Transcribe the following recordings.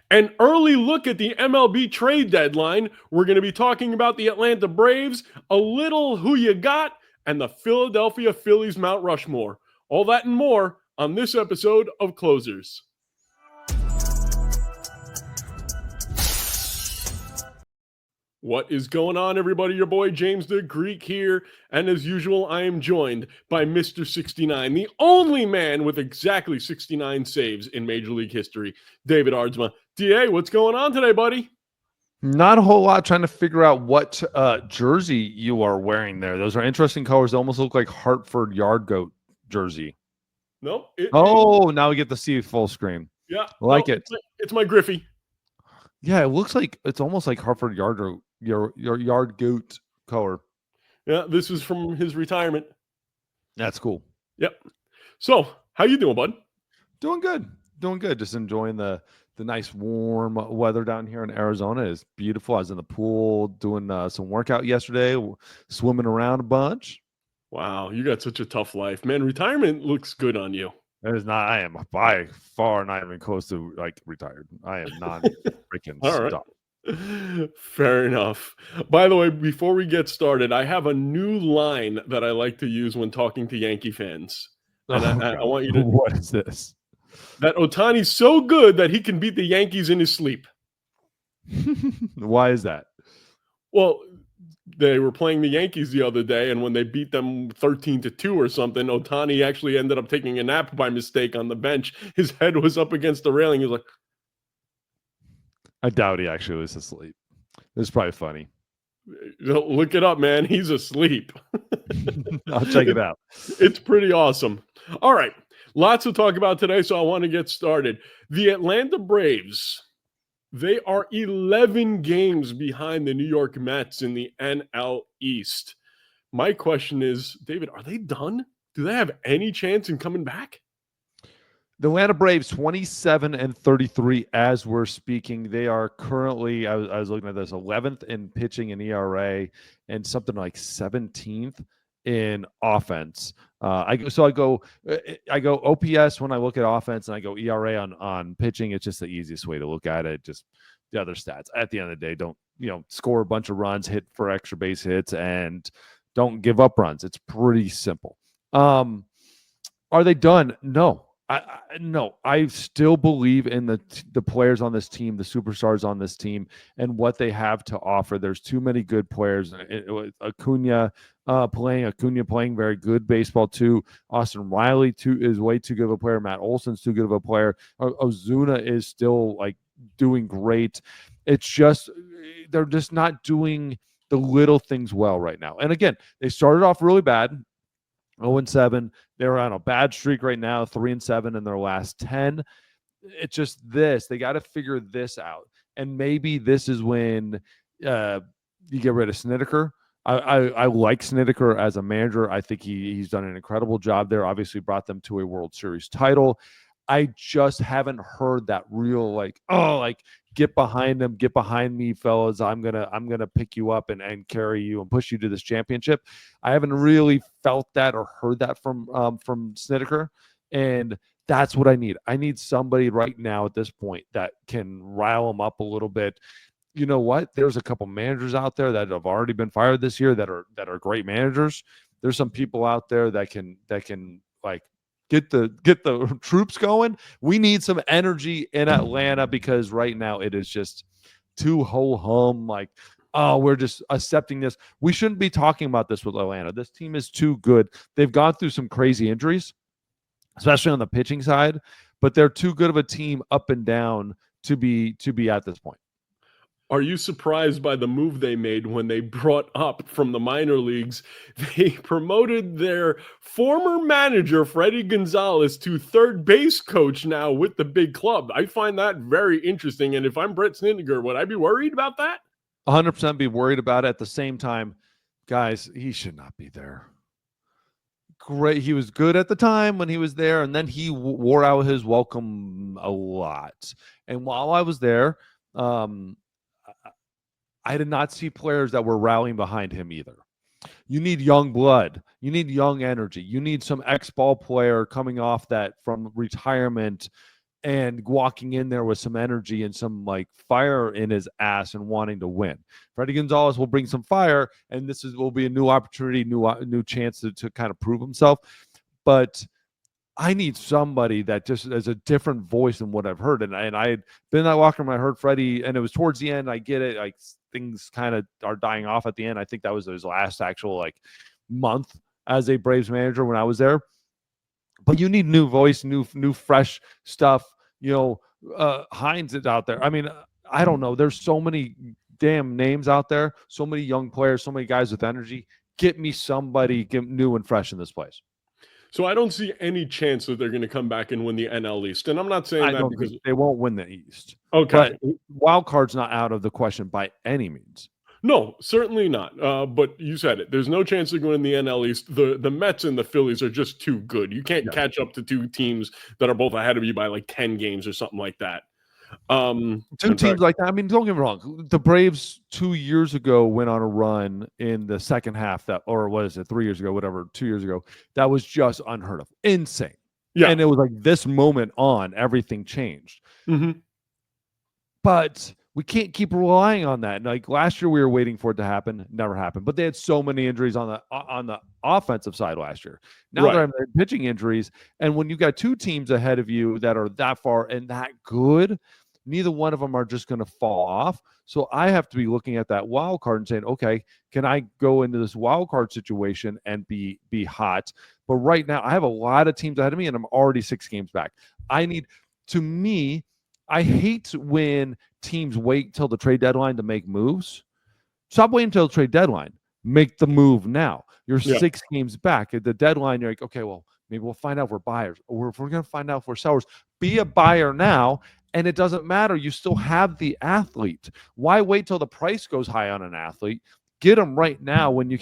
An early look at the MLB trade deadline. We're going to be talking about the Atlanta Braves, a little who you got, and the Philadelphia Phillies Mount Rushmore. All that and more on this episode of Closers. What is going on, everybody? Your boy James the Greek here. And as usual, I am joined by Mr. 69, the only man with exactly 69 saves in Major League history, David Ardsma. DA, what's going on today, buddy? Not a whole lot, trying to figure out what jersey you are wearing there. Those are interesting colors. They almost look like Hartford Yard Goat jersey. Nope. Now we get to see full screen. Yeah. I like it. It's my Griffey. Yeah, it looks like it's almost like Hartford Yard Goat, your Yard Goat color. Yeah, this is from his retirement. That's cool. Yep. So, how you doing, bud? Doing good. Just enjoying the nice warm weather down here in Arizona. It's beautiful. I was in the pool doing some workout yesterday, swimming around a bunch. Wow, you got such a tough life, man. Retirement looks good on you. It is not. I am by far not even close to like retired. I am not freaking stuck. Fair enough. By the way, before we get started, I have a new line that I like to use when talking to Yankee fans. And I want you to. What is this? That Ohtani's so good that he can beat the Yankees in his sleep. Why is that? Well, they were playing the Yankees the other day, and when they beat them 13-2 or something, Ohtani actually ended up taking a nap by mistake on the bench. His head was up against the railing. He was like, I doubt he actually was asleep. It's probably funny. Look it up, man. He's asleep. I'll check it out. It's pretty awesome. All right. Lots to talk about today, so I want to get started. The Atlanta Braves, they are 11 games behind the New York Mets in the NL East. My question is, David, are they done? Do they have any chance in coming back? The Atlanta Braves, 27-33 as we're speaking. They are currently, I was looking at this, 11th in pitching and ERA and something like 17th in offense. I go OPS when I look at offense, and I go ERA on pitching. It's just the easiest way to look at it. Just the other stats. At the end of the day, don't score a bunch of runs, hit for extra base hits, and don't give up runs. It's pretty simple. Are they done? No. No, I still believe in the players on this team, the superstars on this team, and what they have to offer. There's too many good players. Acuna playing very good baseball too. Austin Riley is way too good of a player. Matt Olson's too good of a player. Ozuna is still like doing great. It's just they're just not doing the little things well right now. And again, they started off really bad. 0-7. They're on a bad streak right now, 3-7 in their last 10. It's just this. They got to figure this out. And maybe this is when you get rid of Snedeker. I like Snedeker as a manager. I think he's done an incredible job there. Obviously brought them to a World Series title. I just haven't heard that real get behind them, get behind me, fellas. I'm gonna pick you up and carry you and push you to this championship. I haven't really felt that or heard that from Snedeker, and that's what I need. I need somebody right now at this point that can rile them up a little bit. You know what? There's a couple managers out there that have already been fired this year that are great managers. There's some people out there that can like get the troops going. We need some energy in Atlanta because right now it is just too ho-hum. Like, oh, we're just accepting this. We shouldn't be talking about this with Atlanta. This team is too good. They've gone through some crazy injuries, especially on the pitching side, but they're too good of a team up and down to be at this point. Are you surprised by the move they made when they brought up from the minor leagues? They promoted their former manager, Freddie Gonzalez, to third base coach now with the big club. I find that very interesting. And if I'm Brett Snedeker, would I be worried about that? 100% be worried about it. At the same time, guys, he should not be there. Great. He was good at the time when he was there, and then he wore out his welcome a lot. And while I was there, I did not see players that were rallying behind him either. You need young blood. You need young energy. You need some ex-ball player coming off that from retirement and walking in there with some energy and some like fire in his ass and wanting to win. Freddie Gonzalez will bring some fire, and will be a new opportunity, new chance to kind of prove himself. But I need somebody that just has a different voice than what I've heard. And I had been in that locker room, I heard Freddie, and it was towards the end. I get it. Like things kind of are dying off at the end. I think that was his last actual like month as a Braves manager when I was there. But you need new voice, new fresh stuff. Hines is out there. I mean, I don't know. There's so many damn names out there, so many young players, so many guys with energy. Get me somebody new and fresh in this place. So I don't see any chance that they're going to come back and win the NL East. And I'm not saying that because they won't win the East. Okay. But wild card's not out of the question by any means. No, certainly not. But you said it. There's no chance they're going to the NL East. The Mets and the Phillies are just too good. You can't catch up to two teams that are both ahead of you by like 10 games or something like that. Two teams like that. I mean, don't get me wrong. The Braves 2 years ago went on a run in the second half or what is it, 3 years ago, whatever, 2 years ago. That was just unheard of. Insane. Yeah. And it was like this moment on, everything changed. Mm-hmm. But we can't keep relying on that. Like last year, we were waiting for it to happen. Never happened. But they had so many injuries on the offensive side last year. Now they're having pitching injuries. And when you got two teams ahead of you that are that far and that good, neither one of them are just going to fall off. So I have to be looking at that wild card and saying, okay, can I go into this wild card situation and be hot? But right now, I have a lot of teams ahead of me, and I'm already 6 games back. I hate when teams wait till the trade deadline to make moves. Stop waiting until the trade deadline. Make the move now. You're 6 games back at the deadline. You're like, okay, well, maybe we'll find out if we're buyers, or if we're going to find out if we're sellers. Be a buyer now, and it doesn't matter. You still have the athlete. Why wait till the price goes high on an athlete? Get them right now when you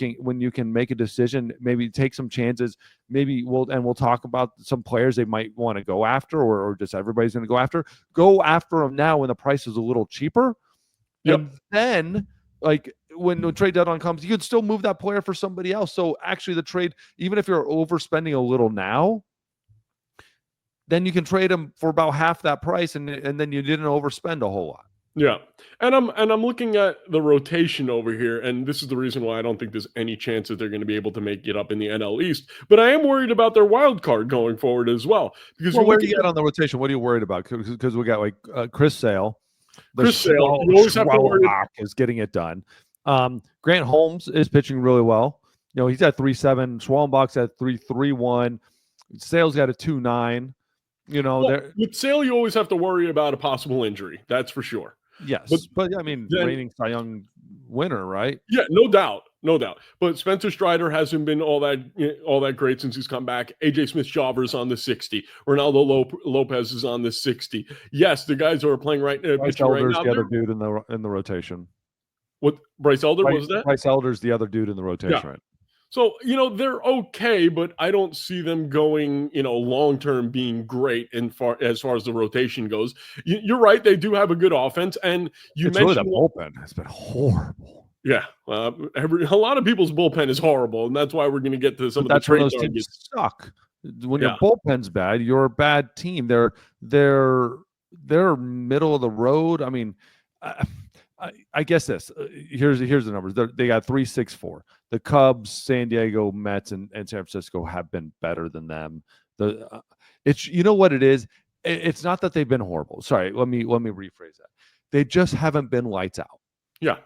can make a decision. Maybe take some chances. Maybe we'll talk about some players they might want to go after, or just everybody's going to go after. Go after them now when the price is a little cheaper. Yep. And then, like when the trade deadline comes, you can still move that player for somebody else. So actually, the trade, even if you're overspending a little now, then you can trade them for about half that price, and then you didn't overspend a whole lot. Yeah. And I'm looking at the rotation over here, and this is the reason why I don't think there's any chance that they're going to be able to make it up in the NL East. But I am worried about their wild card going forward as well. Because where do you get on the rotation? What are you worried about? Because we got like Chris Sale. Chris Sale, you always have to worry is getting it done. Grant Holmes is pitching really well. He's at 3.7. Schwallenbach's at 3.31. Sale's got a 2.9. With Sale, you always have to worry about a possible injury. That's for sure. Yes, but I mean, reigning Cy Young winner, right? Yeah, no doubt. But Spencer Strider hasn't been all that great since he's come back. AJ Smith-Jobber's on the 60. Ronaldo Lopez is on the 60. Yes, the guys who are playing Bryce Elder's the other dude in the rotation. What Bryce Elder was that? Bryce Elder's the other dude in the rotation, right? So, they're okay, but I don't see them going, long-term being great as far as the rotation goes. You're right. They do have a good offense. And it's mentioned really the bullpen has been horrible. Yeah. A lot of people's bullpen is horrible. And that's why we're going to get to some of the trade those teams suck. When your bullpen's bad, you're a bad team. They're middle of the road. I mean, I guess this. Here's the numbers. They got 3.64. The Cubs, San Diego, Mets, and San Francisco have been better than them. It's what it is. It's not that they've been horrible. Sorry, let me rephrase that. They just haven't been lights out. Yeah,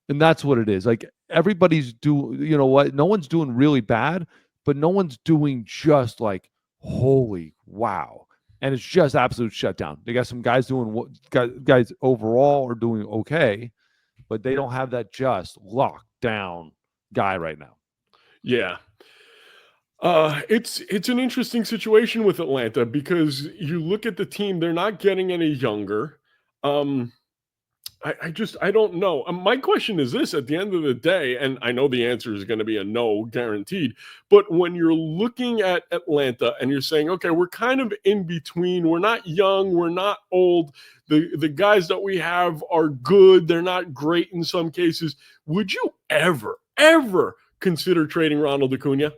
and that's what it is. Like everybody's doing. You know what? No one's doing really bad, but no one's doing just like holy wow. And it's just absolute shutdown. They got some guys guys overall are doing okay, but they don't have that just locked down guy right now. Yeah. It's an interesting situation with Atlanta because you look at the team, they're not getting any younger. I don't know. My question is this at the end of the day, and I know the answer is going to be a no guaranteed, but when you're looking at Atlanta and you're saying, okay, we're kind of in between. We're not young. We're not old. The guys that we have are good. They're not great in some cases. Would you ever consider trading Ronald Acuna?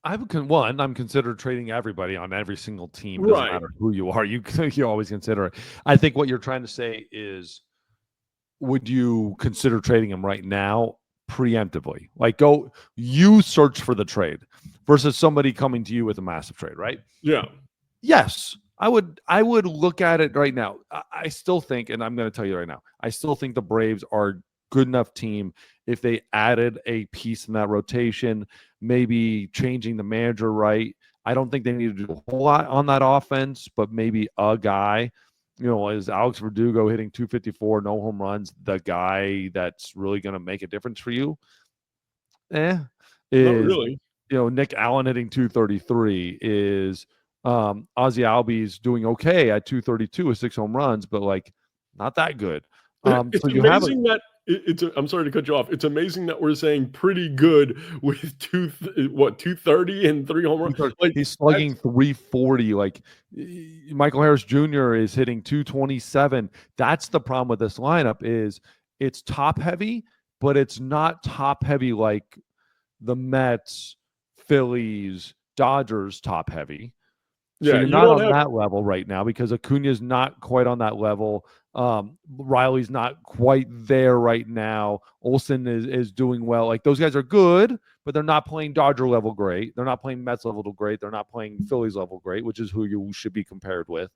I'm considered trading everybody on every single team. Doesn't Right. matter who you are. You always consider it. I think what you're trying to say is, would you consider trading him right now preemptively? Like, go you search for the trade versus somebody coming to you with a massive trade, right? Yeah. Yes, I would look at it right now. I still think, and I'm going to tell you right now, I still think the Braves are a good enough team if they added a piece in that rotation, maybe changing the manager right. I don't think they need to do a whole lot on that offense, but maybe a guy, is Alex Verdugo hitting 254, no home runs, the guy that's really going to make a difference for you? Not Is really. Nick Allen hitting 233, is Ozzy Albies doing okay at 232 with 6 home runs, but like not that good. It's So you have amazing that I'm sorry to cut you off. It's amazing that we're saying pretty good with 230 and 3 home runs. Like he's that's slugging 340. Like Michael Harris Jr. is hitting 227. That's the problem with this lineup is it's top heavy, but it's not top heavy like the Mets, Phillies, Dodgers top heavy. So yeah, you're you not don't on have that level right now because Acuna's not quite on that level. Riley's not quite there right now. Olsen is doing well. Like those guys are good, but they're not playing Dodger level great. They're not playing Mets level great. They're not playing Phillies level great, which is who you should be compared with.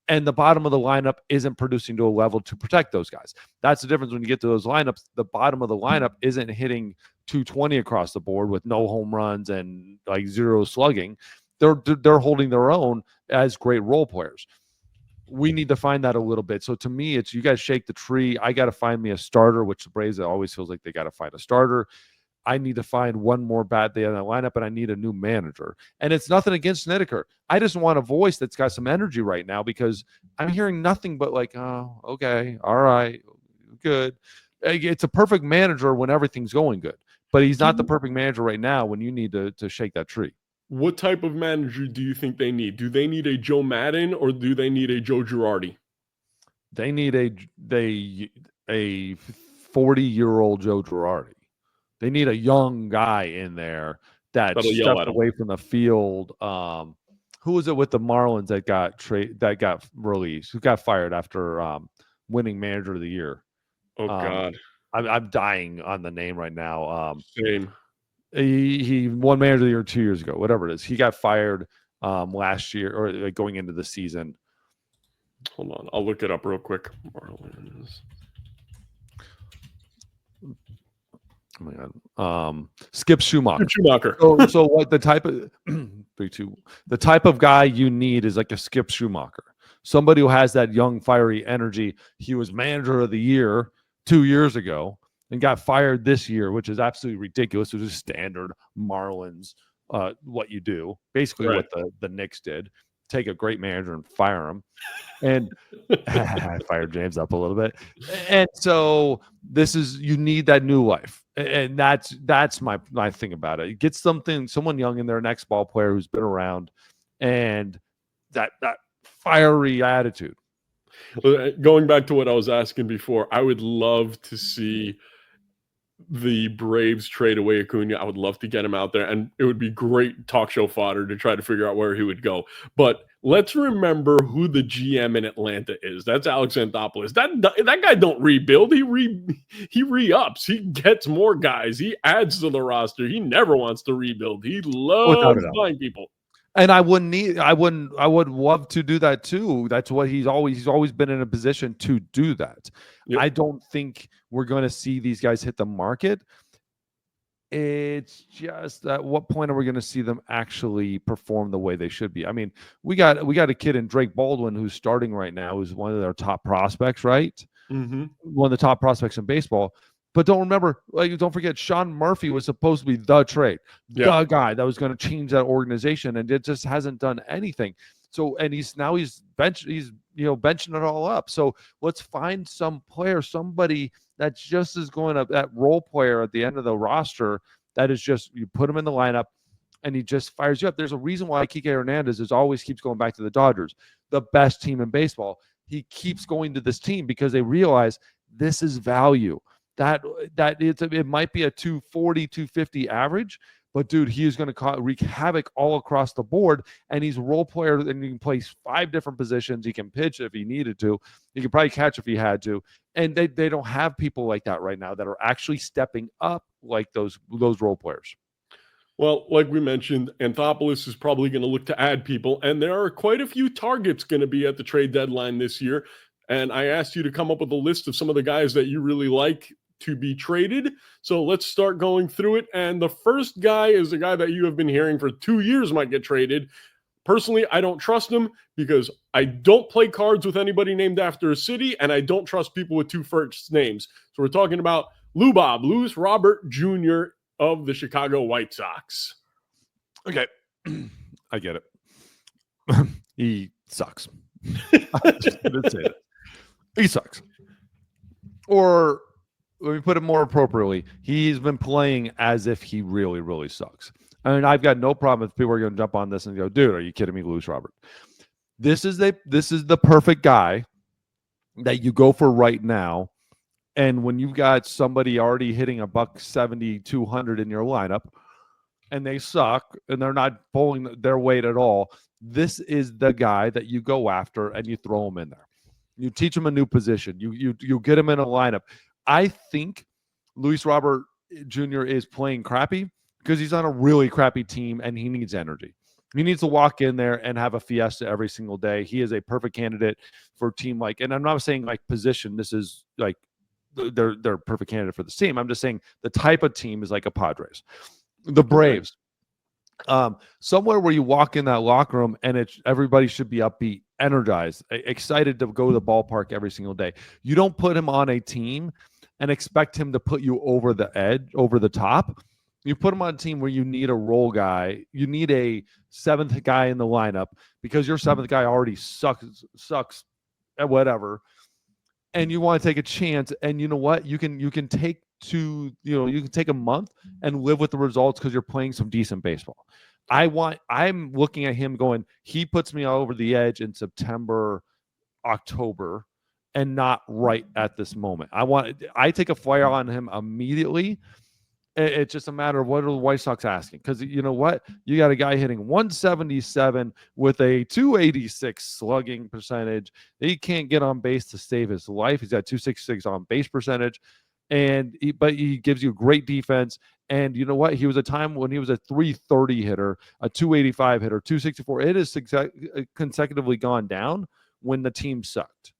And the bottom of the lineup isn't producing to a level to protect those guys. That's the difference when you get to those lineups. The bottom of the lineup isn't hitting 220 across the board with no home runs and like zero slugging. They're holding their own as great role players. We need to find that a little bit. So to me, it's you guys shake the tree. I got to find me a starter, which the Braves always feels like they got to find a starter. I need to find one more bat there in the lineup, and I need a new manager. And it's nothing against Snedeker. I just want a voice that's got some energy right now because I'm hearing nothing but like, oh, okay, all right, good. It's a perfect manager when everything's going good, but he's not the perfect manager right now when you need to shake that tree. what type of manager do you think they need? Do they need a Joe Madden or do they need a Joe Girardi? They need a 40-year-old Joe Girardi. They need a young guy in there that That'll yell stepped at him. away from the field. Who was it with the Marlins that got released? Who got fired after winning Manager of the Year? Oh God, I'm dying on the name right now. same. He won Manager of the Year 2 years ago. Whatever it is, he got fired last year or like going into the season. Hold on, I'll look it up real quick. Marlins. Oh my God. Skip Schumacher. So what the type of 3-2, the type of guy you need is like a Skip Schumacher, somebody who has that young, fiery energy. He was Manager of the Year 2 years ago and got fired this year, which is absolutely ridiculous. It was standard Marlins, what you do, basically Right. what the Knicks did. Take a great manager and fire him. And I fired James up a little bit. And so you need that new life. And that's my thing about it. Get someone young in there, next ball player who's been around, and that fiery attitude. Going back to what I was asking before, I would love to see the Braves trade away Acuna. I would love to get him out there, and it would be great talk show fodder to try to figure out where he would go. But let's remember who the GM in Atlanta is. That's Alex Anthopoulos. That guy don't rebuild. He re-ups. He gets more guys. He adds to the roster. He never wants to rebuild. He loves buying people. And I would love to do that too. That's what he's always been in a position to do that. Yep. I don't think we're going to see these guys hit the market. It's just at what point are we going to see them actually perform the way they should be? I mean, we got a kid in Drake Baldwin who's starting right now, who's one of their top prospects, right? Mm-hmm. One of the top prospects in baseball. But don't forget, Sean Murphy was supposed to be the trade, the guy that was going to change that organization, and it just hasn't done anything. So, and he's benching it all up. So let's find some player, somebody that's just as going up, that role player at the end of the roster that is just, you put him in the lineup and he just fires you up. There's a reason why Kike Hernandez always keeps going back to the Dodgers, the best team in baseball. He keeps going to this team because they realize this is value. That it might be a 240, 250 average, But dude, he is going to wreak havoc all across the board. And he's a role player, and he can play 5 different positions. He can pitch if he needed to. He could probably catch if he had to. And they don't have people like that right now that are actually stepping up like those role players. Well, like we mentioned, Anthopoulos is probably going to look to add people, and there are quite a few targets going to be at the trade deadline this year. And I asked you to come up with a list of some of the guys that you really like to be traded. So let's start going through it. And the first guy is a guy that you have been hearing for 2 years might get traded. Personally, I don't trust him because I don't play cards with anybody named after a city, and I don't trust people with 2 first names. So we're talking about Louis Robert Jr. of the Chicago White Sox. Okay. I get it. He sucks. I'm just going to say it. He sucks. Or let me put it more appropriately. He's been playing as if he really, really sucks. I mean, I've got no problem if people are going to jump on this and go, dude, are you kidding me, Louis Robert? This is the perfect guy that you go for right now. And when you've got somebody already hitting $170, 200 in your lineup, and they suck, and they're not pulling their weight at all, this is the guy that you go after and you throw him in there. You teach him a new position. You get him in a lineup. I think Louis Robert Jr. is playing crappy because he's on a really crappy team and he needs energy. He needs to walk in there and have a fiesta every single day. He is a perfect candidate for a team like, and I'm not saying like position. This is like they're a perfect candidate for the team. I'm just saying the type of team is like a Padres, the Braves. Somewhere where you walk in that locker room and everybody should be upbeat, energized, excited to go to the ballpark every single day. You don't put him on a team and expect him to put you over the edge, over the top. You put him on a team where you need a role guy. You need a 7th guy in the lineup because your 7th guy already sucks at whatever. And you want to take a chance. And you know what? You can take you can take a month and live with the results because you're playing some decent baseball. I'm looking at him going, he puts me all over the edge in September, October, and not right at this moment. I take a flyer on him immediately. It's just a matter of what are the White Sox asking? Because you know what? You got a guy hitting 177 with a 286 slugging percentage. He can't get on base to save his life. He's got 266 on base percentage. But he gives you great defense. And you know what? He was a time when he was a 330 hitter, a 285 hitter, 264. It has consecutively gone down when the team sucked.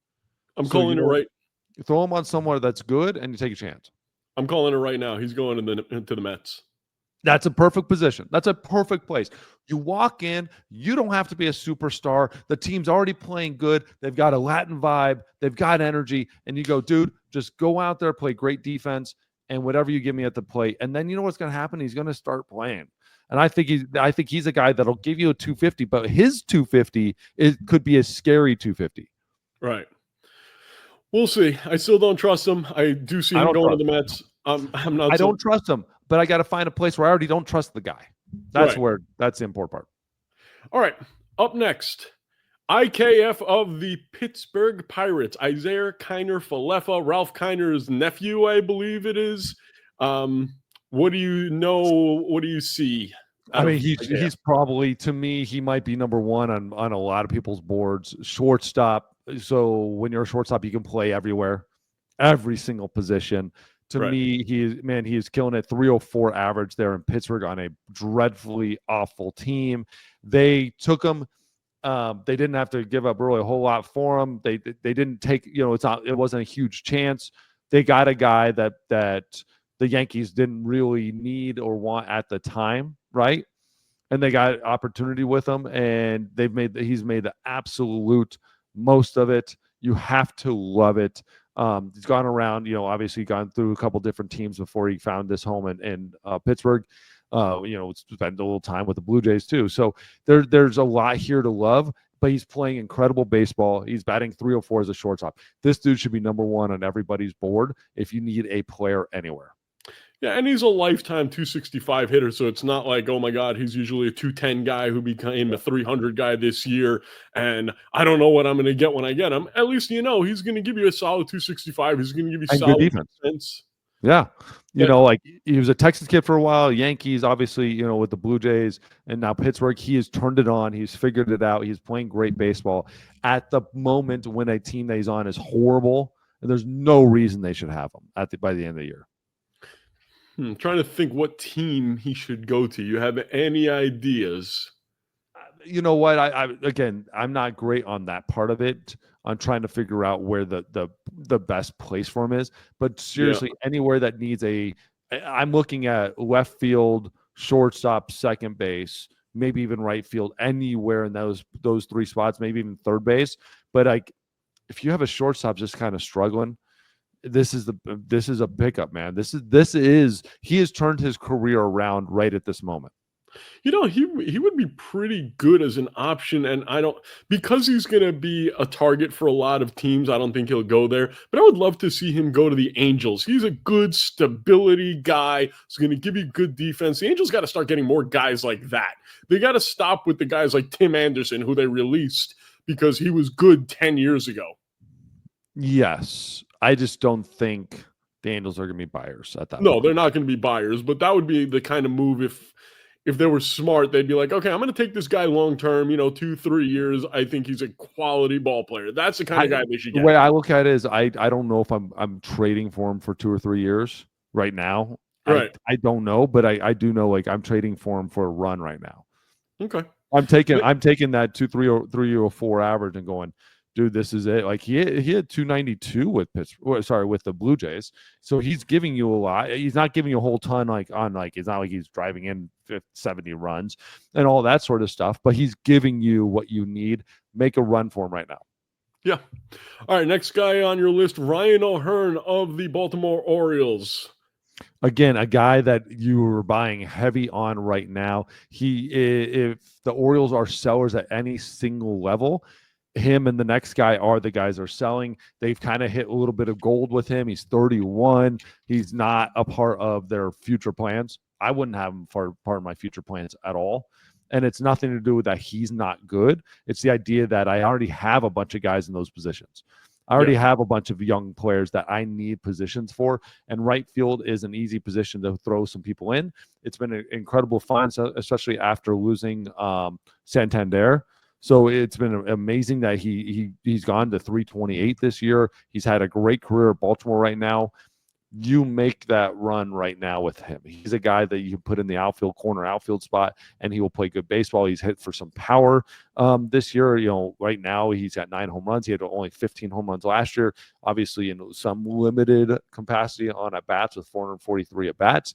I'm calling it right. You throw him on somewhere that's good and you take a chance. I'm calling it right now. He's going into the Mets. That's a perfect position. That's a perfect place. You walk in, you don't have to be a superstar. The team's already playing good. They've got a Latin vibe. They've got energy. And you go, dude, just go out there, play great defense, and whatever you give me at the plate. And then you know what's going to happen? He's going to start playing. And I think he's a guy that'll give you a 250, but his 250 could be a scary 250. Right. We'll see. I still don't trust him. I do see him going to the Mets. I'm not. I don't trust him, but I got to find a place where I already don't trust the guy. That's the important part. All right. Up next, IKF of the Pittsburgh Pirates, Isaiah Kiner Falefa, Ralph Kiner's nephew, I believe it is. What do you know? What do you see? I mean, he's probably, to me, he might be number one on a lot of people's boards. Shortstop. So when you're a shortstop, you can play everywhere, every single position. To me, he is killing it. 304 average there in Pittsburgh on a dreadfully awful team. They took him. They didn't have to give up really a whole lot for him. They didn't take, it wasn't a huge chance. They got a guy that the Yankees didn't really need or want at the time, right? And they got opportunity with him, and he's made the absolute most of it. You have to love it. He's gone around, obviously gone through a couple different teams before he found this home in Pittsburgh. Spent a little time with the Blue Jays too. So there's a lot here to love, but he's playing incredible baseball. He's batting 304 as a shortstop. This dude should be number one on everybody's board if you need a player anywhere. Yeah, and he's a lifetime 265 hitter, so it's not like, oh my God, he's usually a 210 guy who became a 300 guy this year, and I don't know what I'm going to get when I get him. At least he's going to give you a solid 265. He's going to give you solid defense. Yeah. Yeah. Like he was a Texas kid for a while, Yankees, obviously, with the Blue Jays, and now Pittsburgh. He has turned it on. He's figured it out. He's playing great baseball at the moment when a team that he's on is horrible. And there's no reason they should have him by the end of the year. Trying to think what team he should go to. You have any ideas? You know what? Again, I'm not great on that part of it. I'm trying to figure out where the best place for him is. But Yeah. seriously, anywhere that needs I'm looking at left field, shortstop, second base, maybe even right field, anywhere in those three spots, maybe even third base. But if you have a shortstop just kind of struggling, this is a pickup, man. He has turned his career around right at this moment. He would be pretty good as an option, and because he's going to be a target for a lot of teams, I don't think he'll go there, but I would love to see him go to the Angels. He's a good stability guy. He's going to give you good defense. The Angels got to start getting more guys like that. They got to stop with the guys like Tim Anderson, who they released because he was good 10 years ago. Yes. I just don't think the Angels are going to be buyers at that No, point. they're not going to be buyers, but that would be the kind of move if they were smart, they'd be like, okay, I'm going to take this guy long term, 2-3 years. I think he's a quality ball player. That's the kind of guy they should get. The way I look at it is I don't know if I'm trading for him for 2 or 3 years right now. Right. I don't know, but I do know I'm trading for him for a run right now. Okay. I'm taking that 3.04 average and going, dude, this is it. Like he had 292 with the Blue Jays. So he's giving you a lot. He's not giving you a whole ton it's not like he's driving in 70 runs and all that sort of stuff, but he's giving you what you need. Make a run for him right now. Yeah. All right, next guy on your list, Ryan O'Hearn of the Baltimore Orioles. Again, a guy that you are buying heavy on right now. If the Orioles are sellers at any single level, him and the next guy are the guys are selling. They've kind of hit a little bit of gold with him. He's 31. He's not a part of their future plans. I wouldn't have him for part of my future plans at all. And it's nothing to do with that he's not good. It's the idea that I already have a bunch of guys in those positions. I already have a bunch of young players that I need positions for, and right field is an easy position to throw some people in. It's been an incredible find, especially after losing Santander. So it's been amazing that he's gone to 328 this year. He's had a great career at Baltimore right now. You make that run right now with him. He's a guy that you can put in the corner outfield spot, and he will play good baseball. He's hit for some power this year. Right now he's got 9 home runs. He had only 15 home runs last year, obviously in some limited capacity on at bats with 443 at bats.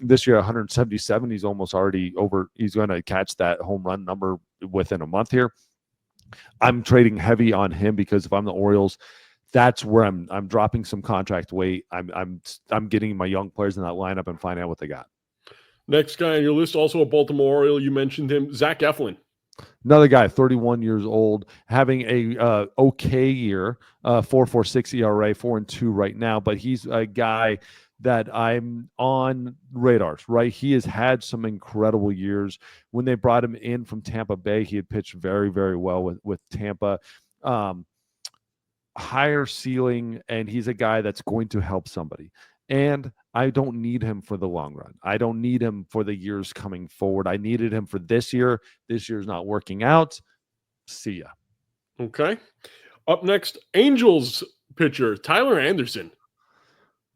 This year, 177. He's almost already over. He's going to catch that home run number within a month here. I'm trading heavy on him because if I'm the Orioles, that's where I'm dropping some contract weight. I'm getting my young players in that lineup and finding out what they got. Next guy on your list, also a Baltimore Oriole. You mentioned him, Zach Eflin. Another guy, 31 years old, having a okay year, 4.46 ERA, 4-2 right now. But he's a guy that I'm on radars, right? He has had some incredible years. When they brought him in from Tampa Bay, he had pitched very, very well with Tampa. Higher ceiling, and he's a guy that's going to help somebody. And I don't need him for the long run. I don't need him for the years coming forward. I needed him for this year. This year's not working out. See ya. Okay. Up next, Angels pitcher Tyler Anderson.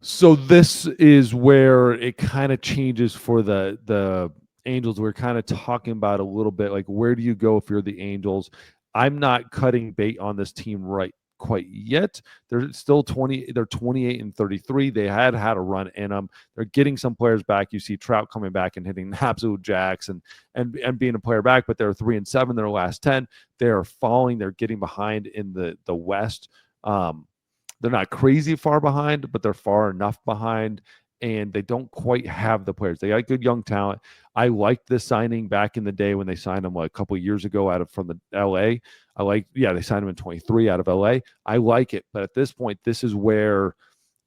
So this is where it kind of changes for the Angels. We're kind of talking about a little bit like, where do you go if you're the Angels? I'm not cutting bait on this team right quite yet. They're still 28-33. They had a run in them. They're getting some players back. You see Trout coming back and hitting absolute jacks and being a player back, but they're 3-7 their last 10. They are falling. They're getting behind in the West. They're not crazy far behind, but they're far enough behind, and they don't quite have the players. They got good young talent. I liked this signing back in the day when they signed him a couple of years ago from the LA. They signed him in 23 out of LA. I like it, but at this point, this is where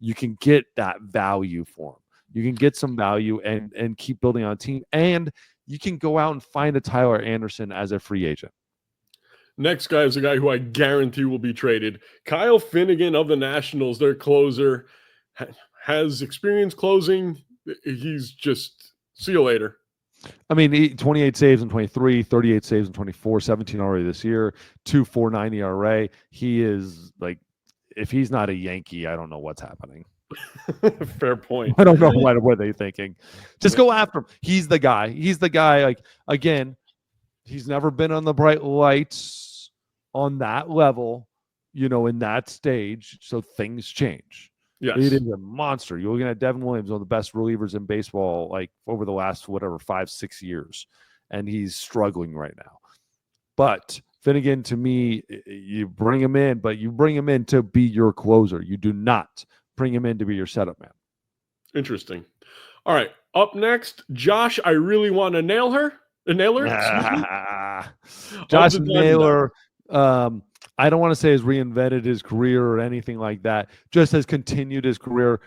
you can get that value for him. You can get some value and keep building on a team, and you can go out and find a Tyler Anderson as a free agent. Next guy is a guy who I guarantee will be traded. Kyle Finnegan of the Nationals, their closer, has experience closing. He's just see you later. I mean, 28 saves in 23, 38 saves in 24, 17 already this year, 2.49 ERA. He is like, if he's not a Yankee, I don't know what's happening. Fair point. I don't know what they're thinking. Just go after him. He's the guy. He's the guy. Like, again, he's never been on the bright lights on that level, in that stage. So things change. Yes. It is a monster. You're looking at Devin Williams, one of the best relievers in baseball, like over the last 5-6 years, and he's struggling right now. But Finnegan, to me, you bring him in, but you bring him in to be your closer. You do not bring him in to be your setup man. Interesting. All right. Up next, Josh. I really want to nail her. Josh Naylor. I don't want to say has reinvented his career or anything like that. Just has continued his career,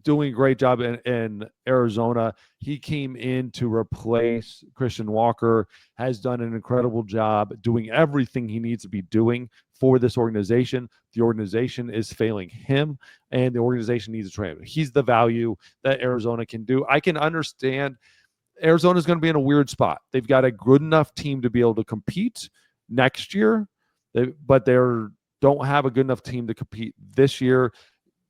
doing a great job in Arizona. He came in to replace Christian Walker, has done an incredible job doing everything he needs to be doing for this organization. The organization is failing him, and the organization needs a trainer. He's the value that Arizona can do. I can understand Arizona's going to be in a weird spot. They've got a good enough team to be able to compete next year, but they don't have a good enough team to compete this year.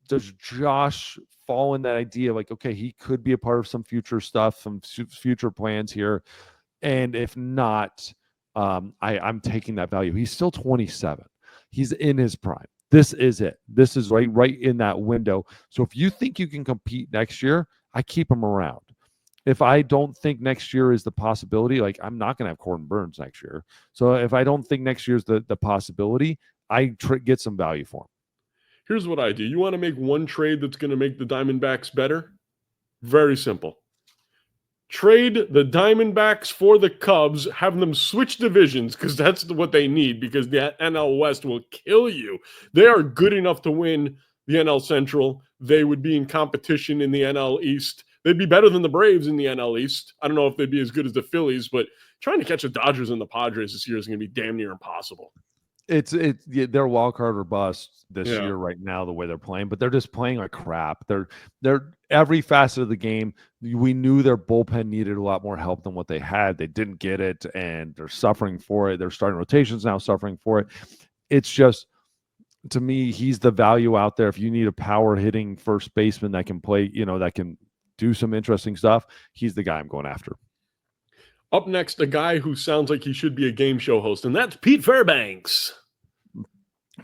Does Josh fall in that idea like, okay, he could be a part of some future stuff, some future plans here? And if not, I'm taking that value. He's still 27. He's in his prime. This is it. This is right in that window. So if you think you can compete next year, I keep him around. If I don't think next year is the possibility, like I'm not going to have Corbin Burns next year. So if I don't think next year's the possibility, I get some value for him. Here's what I do. You want to make one trade that's going to make the Diamondbacks better? Very simple. Trade the Diamondbacks for the Cubs, have them switch divisions because that's what they need, because the NL West will kill you. They are good enough to win the NL Central. They would be in competition in the NL East. They'd be better than the Braves in the NL East. I don't know if they'd be as good as the Phillies, but trying to catch the Dodgers and the Padres this year is going to be damn near impossible. They're wild card or bust this year right now, the way they're playing, but they're just playing like crap. They're every facet of the game. We knew their bullpen needed a lot more help than what they had. They didn't get it, and they're suffering for it. They're starting rotations now, suffering for it. It's just, to me, he's the value out there. If you need a power hitting first baseman that can play, that can do some interesting stuff, he's the guy I'm going after. Up next, a guy who sounds like he should be a game show host, and that's Pete Fairbanks.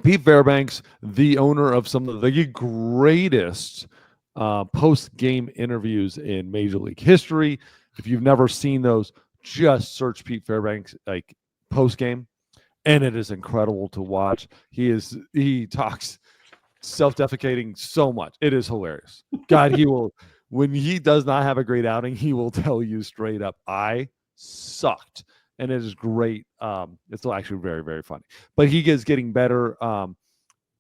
Pete Fairbanks, the owner of some of the greatest post-game interviews in Major League history. If you've never seen those, just search Pete Fairbanks like post-game, and it is incredible to watch. He talks self-defecating so much. It is hilarious. God, he will, when he does not have a great outing, he will tell you straight up, I sucked. And it is great. It's actually very, very funny. But he is getting better.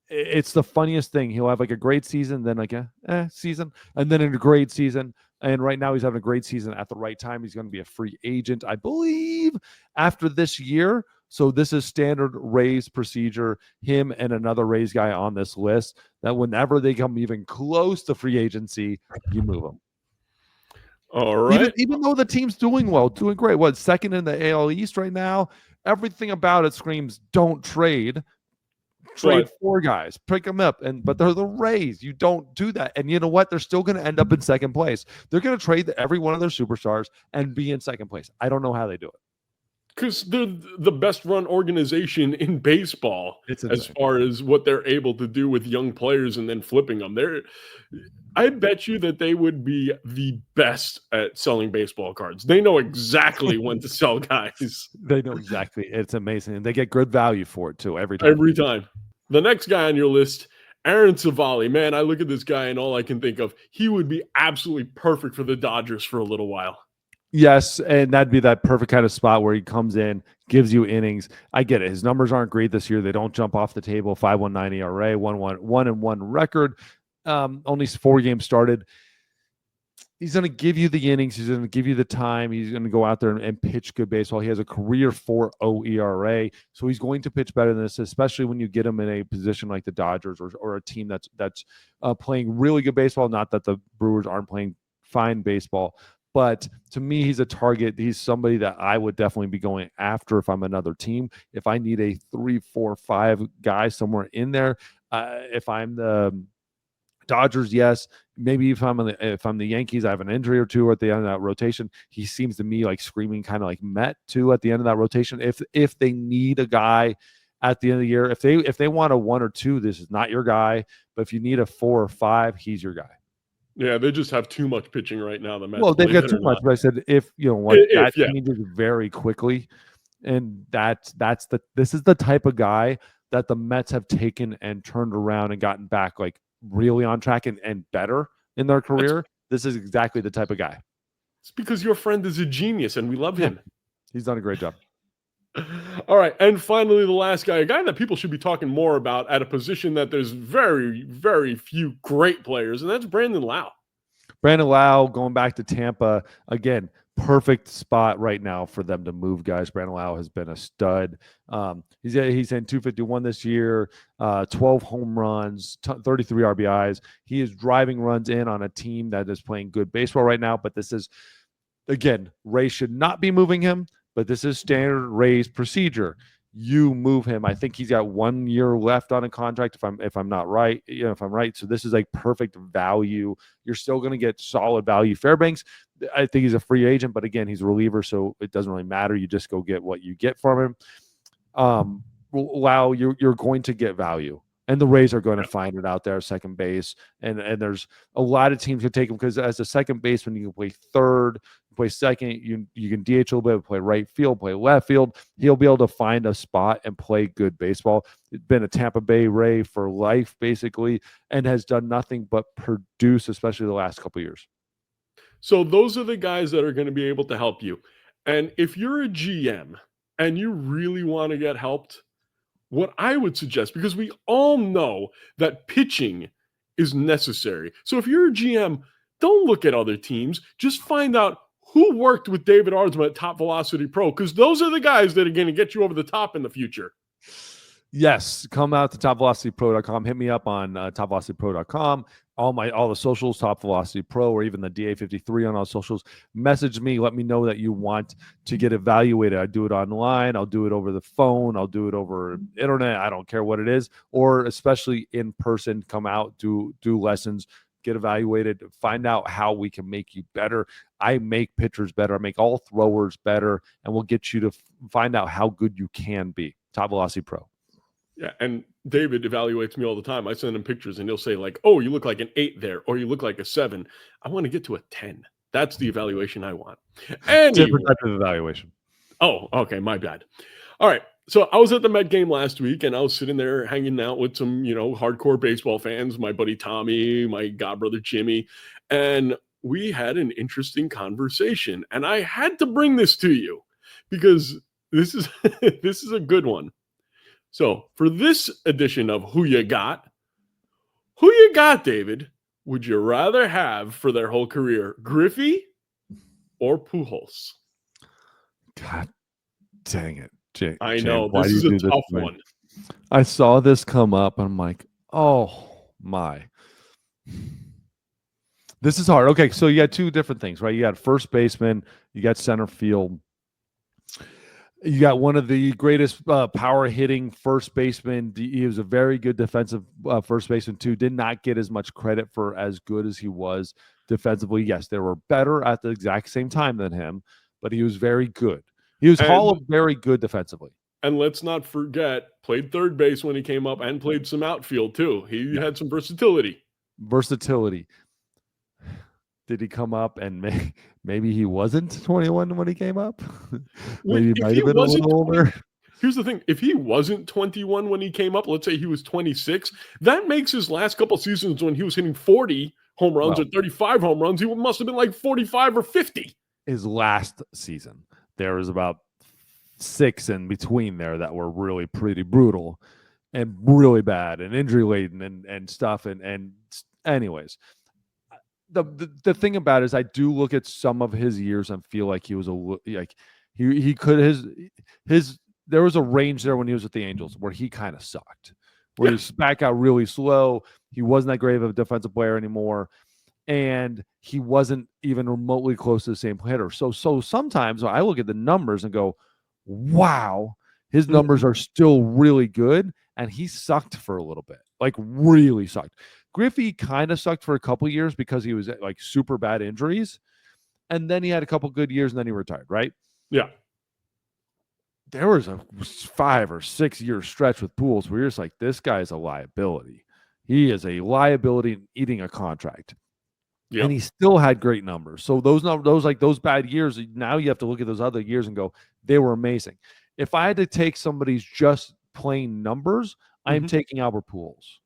It's the funniest thing. He'll have like a great season, then like a season, and then a great season. And right now he's having a great season at the right time. He's going to be a free agent, I believe, after this year. So this is standard Rays procedure. Him and another Rays guy on this list, that whenever they come even close to free agency, you move them. All right. Even though the team's doing well, doing great. What, second in the AL East right now? Everything about it screams don't trade. Trade four guys, pick them up, but they're the Rays. You don't do that. And you know what? They're still going to end up in second place. They're going to trade every one of their superstars and be in second place. I don't know how they do it. Because they're the best run organization in baseball as far as what they're able to do with young players and then flipping them. I bet you that they would be the best at selling baseball cards. They know exactly when to sell guys. They know exactly. It's amazing. And they get good value for it too every time. Every time. The next guy on your list, Aaron Savali. Man, I look at this guy and all I can think of, he would be absolutely perfect for the Dodgers for a little while. Yes, and that'd be that perfect kind of spot where he comes in, gives you innings. I get it. His numbers aren't great this year. They don't jump off the table. 5.19 ERA, 1-1 record. Only 4 games started. he's going to give you the innings. He's going to give you the time. He's going to go out there and pitch good baseball. He has a career 4.0 ERA, so he's going to pitch better than this, especially when you get him in a position like the Dodgers or a team that's playing really good baseball. Not that the Brewers aren't playing fine baseball, but to me, he's a target. He's somebody that I would definitely be going after if I'm another team. If I need a 3, 4, 5 guy somewhere in there, if I'm the Dodgers, yes. Maybe if I'm the Yankees, I have an injury or two at the end of that rotation. He seems to me like screaming kind of like Met too at the end of that rotation. If they need a guy at the end of the year, if they want a 1 or 2, this is not your guy. But if you need a 4 or 5, he's your guy. Yeah, they just have too much pitching right now. The Mets, Well, they've got too much. But I said if you know what that changes very quickly, and this is the type of guy that the Mets have taken and turned around and gotten back like really on track and better in their career. This is exactly the type of guy. It's because your friend is a genius and we love him. He's done a great job. All right. And finally, the last guy, a guy that people should be talking more about at a position that there's very, very few great players, and that's Brandon Lau. Brandon Lau going back to Tampa again. Perfect spot right now for them to move guys. Brandon Lau has been a stud. He's in 251 this year, 12 home runs, 33 RBIs. He is driving runs in on a team that is playing good baseball right now. But this is, again, Ray should not be moving him, but this is standard Ray's procedure. You move him. I think he's got 1 year left on a contract. If I'm not right, if I'm right. So this is like perfect value. You're still going to get solid value. Fairbanks, I think he's a free agent, but again, he's a reliever, so it doesn't really matter. You just go get what you get from him. Lau, you're going to get value, and the Rays are going to find it out there, second base, and there's a lot of teams can take him because as a second baseman, you can play third, play second, you can DH a little bit, play right field, play left field. He'll be able to find a spot and play good baseball. He's been a Tampa Bay Ray for life, basically, and has done nothing but produce, especially the last couple of years. So those are the guys that are going to be able to help you. And if you're a GM and you really want to get helped, what I would suggest, because we all know that pitching is necessary. So if you're a GM, don't look at other teams. Just find out who worked with David Arzma at Top Velocity Pro, because those are the guys that are going to get you over the top in the future. Yes, come out to topvelocitypro.com. Hit me up on topvelocitypro.com. All the socials, Top Velocity Pro, or even the DA53 on all socials. Message me. Let me know that you want to get evaluated. I do it online. I'll do it over the phone. I'll do it over internet. I don't care what it is, or especially in person. Come out, do lessons, get evaluated, find out how we can make you better. I make pitchers better. I make all throwers better, and we'll get you to find out how good you can be. Top Velocity Pro. Yeah, and David evaluates me all the time. I send him pictures, and he'll say, like, oh, you look like an 8 there, or you look like a 7. I want to get to a 10. That's the evaluation I want. Anyway. Different type of evaluation. Oh, okay, my bad. All right, so I was at the Met game last week, and I was sitting there hanging out with some, hardcore baseball fans, my buddy Tommy, my godbrother Jimmy, and we had an interesting conversation. And I had to bring this to you because this is this is a good one. So for this edition of Who You Got, David, would you rather have for their whole career, Griffey or Pujols? God dang it. Jay, I know. This is a tough one. I saw this come up, and I'm like, oh, my. This is hard. Okay, so you got two different things, right? You got first baseman, you got center field. You got one of the greatest power hitting first baseman. He was a very good defensive first baseman too. Did not get as much credit for as good as he was defensively. Yes, they were better at the exact same time than him, but he was very good. He was Hall of very good defensively. And let's not forget, played third base when he came up and played some outfield too. He had some versatility. Did he come up and maybe he wasn't 21 when he came up? Maybe he might have been a little older. Here's the thing. If he wasn't 21 when he came up, let's say he was 26, that makes his last couple seasons when he was hitting 40 home runs or 35 home runs, he must have been like 45 or 50. His last season, there was about 6 in between there that were really pretty brutal and really bad and injury laden and stuff. And anyways, the thing about it is I do look at some of his years and feel like he was like he could his there was a range there when he was with the Angels where he kind of sucked, where Yeah. he was back out really slow. He wasn't that great of a defensive player anymore, and he wasn't even remotely close to the same hitter. So sometimes I look at the numbers and go, wow, his numbers are still really good, and he sucked for a little bit, like really sucked. Griffey kind of sucked for a couple years because he was like super bad injuries, and then he had a couple good years, and then he retired, right? Yeah. There was a 5 or 6 year stretch with Pujols where you're just like, this guy is a liability. He is a liability eating a contract. Yep. And he still had great numbers. So those bad years, now you have to look at those other years and go, they were amazing. If I had to take somebody's just plain numbers, I'm taking Albert Pujols.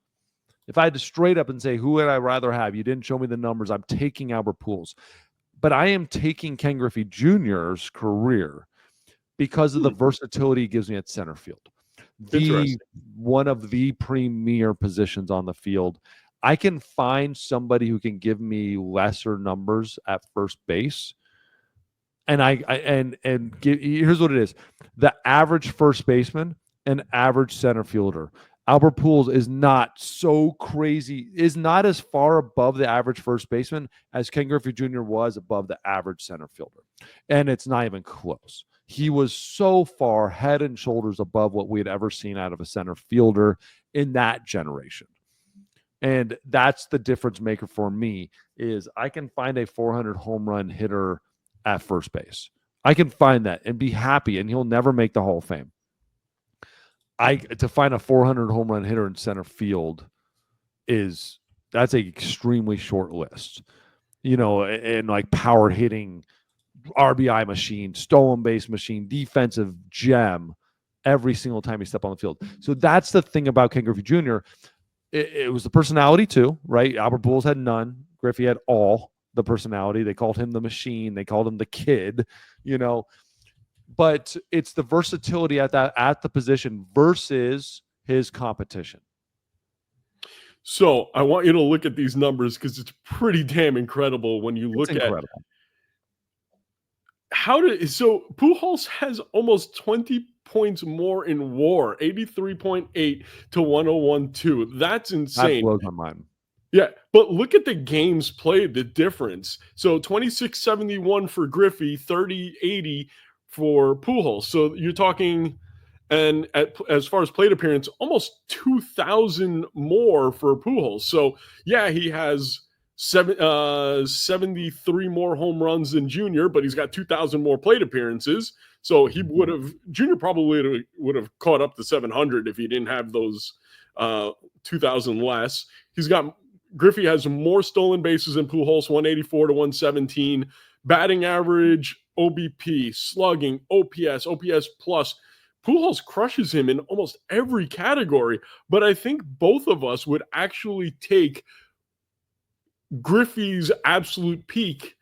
If I had to straight up and say, who would I rather have? You didn't show me the numbers. I'm taking Albert Pujols. But I am taking Ken Griffey Jr.'s career because of the versatility he gives me at center field. One of the premier positions on the field. I can find somebody who can give me lesser numbers at first base. And here's what it is. The average first baseman and average center fielder. Albert Pujols is not so crazy, is not as far above the average first baseman as Ken Griffey Jr. was above the average center fielder. And it's not even close. He was so far head and shoulders above what we had ever seen out of a center fielder in that generation. And that's the difference maker for me is I can find a 400 home run hitter at first base. I can find that and be happy, and he'll never make the Hall of Fame. To find a 400 home run hitter in center field that's an extremely short list, and like power hitting RBI machine, stolen base machine, defensive gem every single time he stepped on the field. So that's the thing about Ken Griffey Jr. It was the personality too, right? Albert Pujols had none. Griffey had all the personality. They called him the machine. They called him the kid, but it's the versatility at the position versus his competition. So I want you to look at these numbers because it's pretty damn incredible when you look at so Pujols has almost 20 points more in WAR, 83.8 to 101.2. That's insane. That blows my mind. Yeah, but look at the games played, the difference. So 2671 for Griffey, 3080 for Pujols. So you're talking, and as far as plate appearance, almost 2,000 more for Pujols. So yeah, he has 73 more home runs than Junior, but he's got 2,000 more plate appearances. So he Junior probably would have caught up to 700 if he didn't have those 2,000 less. Griffey has more stolen bases than Pujols, 184 to 117. Batting average, OBP, slugging, OPS plus. Pujols crushes him in almost every category, but I think both of us would actually take Griffey's absolute peak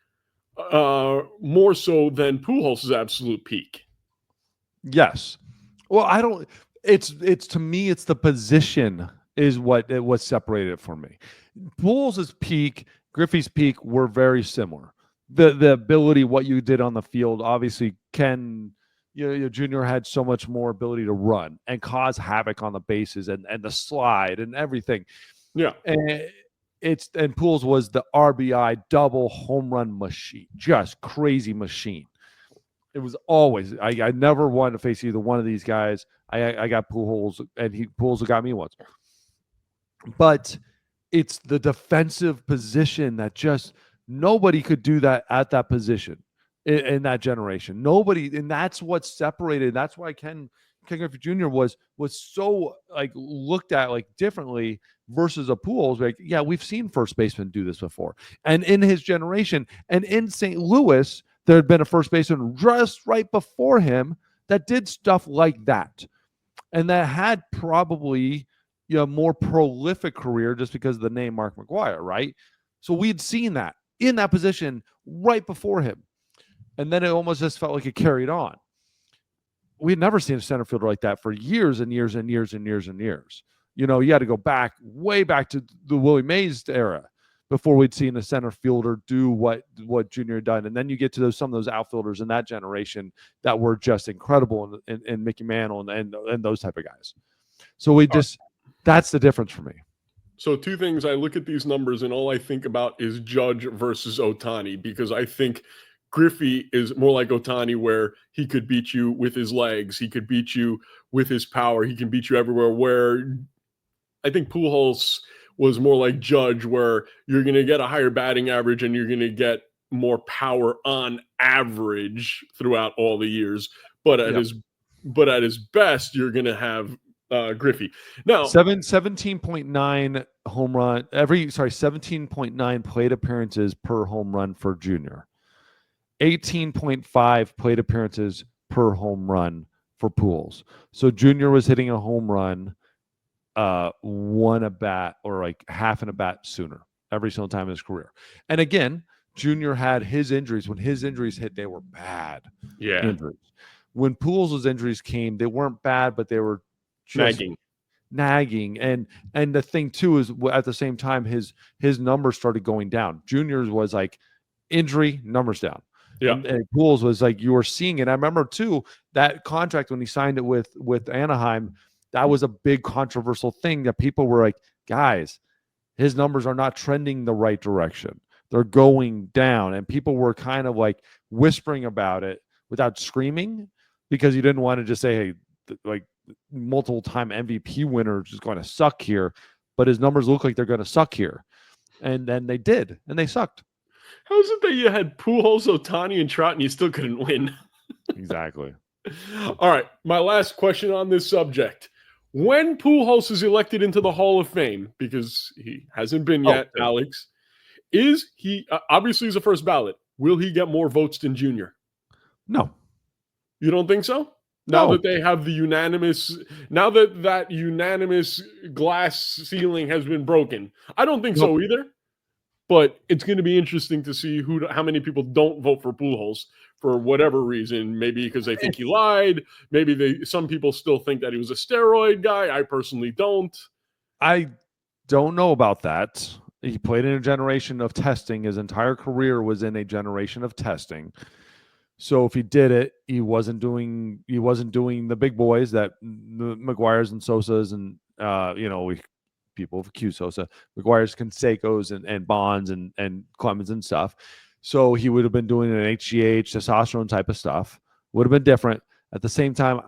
more so than Pujols' absolute peak. Yes. Well, it's to me, it's the position is what separated it for me. Pujols' peak, Griffey's peak were very similar. The ability, what you did on the field, obviously Ken, Junior had so much more ability to run and cause havoc on the bases and the slide and everything. Yeah. And Pujols was the RBI double home run machine, just crazy machine. It was always, I never wanted to face either one of these guys. I got Pujols, and Pujols got me once. But it's the defensive position that just nobody could do that at that position in that generation. Nobody, and that's what separated. That's why Ken Griffey Jr. was so like looked at like differently versus a Pujols. Like, yeah, we've seen first basemen do this before, and in his generation, and in St. Louis, there had been a first baseman just right before him that did stuff like that, and that had probably more prolific career just because of the name Mark McGwire, right? So we'd seen that in that position right before him, and then it almost just felt like it carried on. We had never seen a center fielder like that for years and years and years and years and years. You had to go way back to the Willie Mays era before we'd seen a center fielder do what Junior had done. And then you get to some of those outfielders in that generation that were just incredible, and Mickey Mantle and those type of guys. So that's the difference for me. So two things, I look at these numbers and all I think about is Judge versus Ohtani, because I think Griffey is more like Ohtani, where he could beat you with his legs, he could beat you with his power, he can beat you everywhere, where I think Pujols was more like Judge, where you're going to get a higher batting average and you're going to get more power on average throughout all the years. But at his best, you're going to have Griffey. Now, 17.9 home run 17.9 plate appearances per home run for Junior. 18.5 plate appearances per home run for Pujols. So Junior was hitting a home run one at bat, or like half an at bat sooner every single time in his career. And again, Junior had his injuries. When his injuries hit, they were bad injuries. When Pujols' injuries came, they weren't bad, but they were just nagging. And the thing too is, at the same time, his numbers started going down. Junior's was like injury, numbers down. Yeah. And Pujols was like, you were seeing it. I remember too, that contract when he signed it with Anaheim, that was a big controversial thing that people were like, guys, his numbers are not trending the right direction. They're going down. And people were kind of like whispering about it without screaming, because you didn't want to just say, hey, like multiple time MVP winner is just going to suck here. But his numbers look like they're going to suck here. And then they did, and they sucked. How is it that you had Pujols, Ohtani, and Trout, and you still couldn't win? Exactly. All right. My last question on this subject. When Pujols is elected into the Hall of Fame, because he hasn't been yet, Alex, is he obviously he's a first ballot? Will he get more votes than Junior? No. You don't think so? Now that they have the unanimous, that unanimous glass ceiling has been broken, I don't think so either. But it's going to be interesting to see how many people don't vote for Pujols for whatever reason. Maybe because they think he lied. Maybe some people still think that he was a steroid guy. I personally don't. I don't know about that. He played in a generation of testing. His entire career was in a generation of testing. So if he did it, he wasn't doing the big boys that the McGuires and Sosas and people have accused Sosa, McGuire's, Canseco's, and Bonds and Clemens and stuff. So he would have been doing an HGH, testosterone type of stuff. Would have been different. At the same time,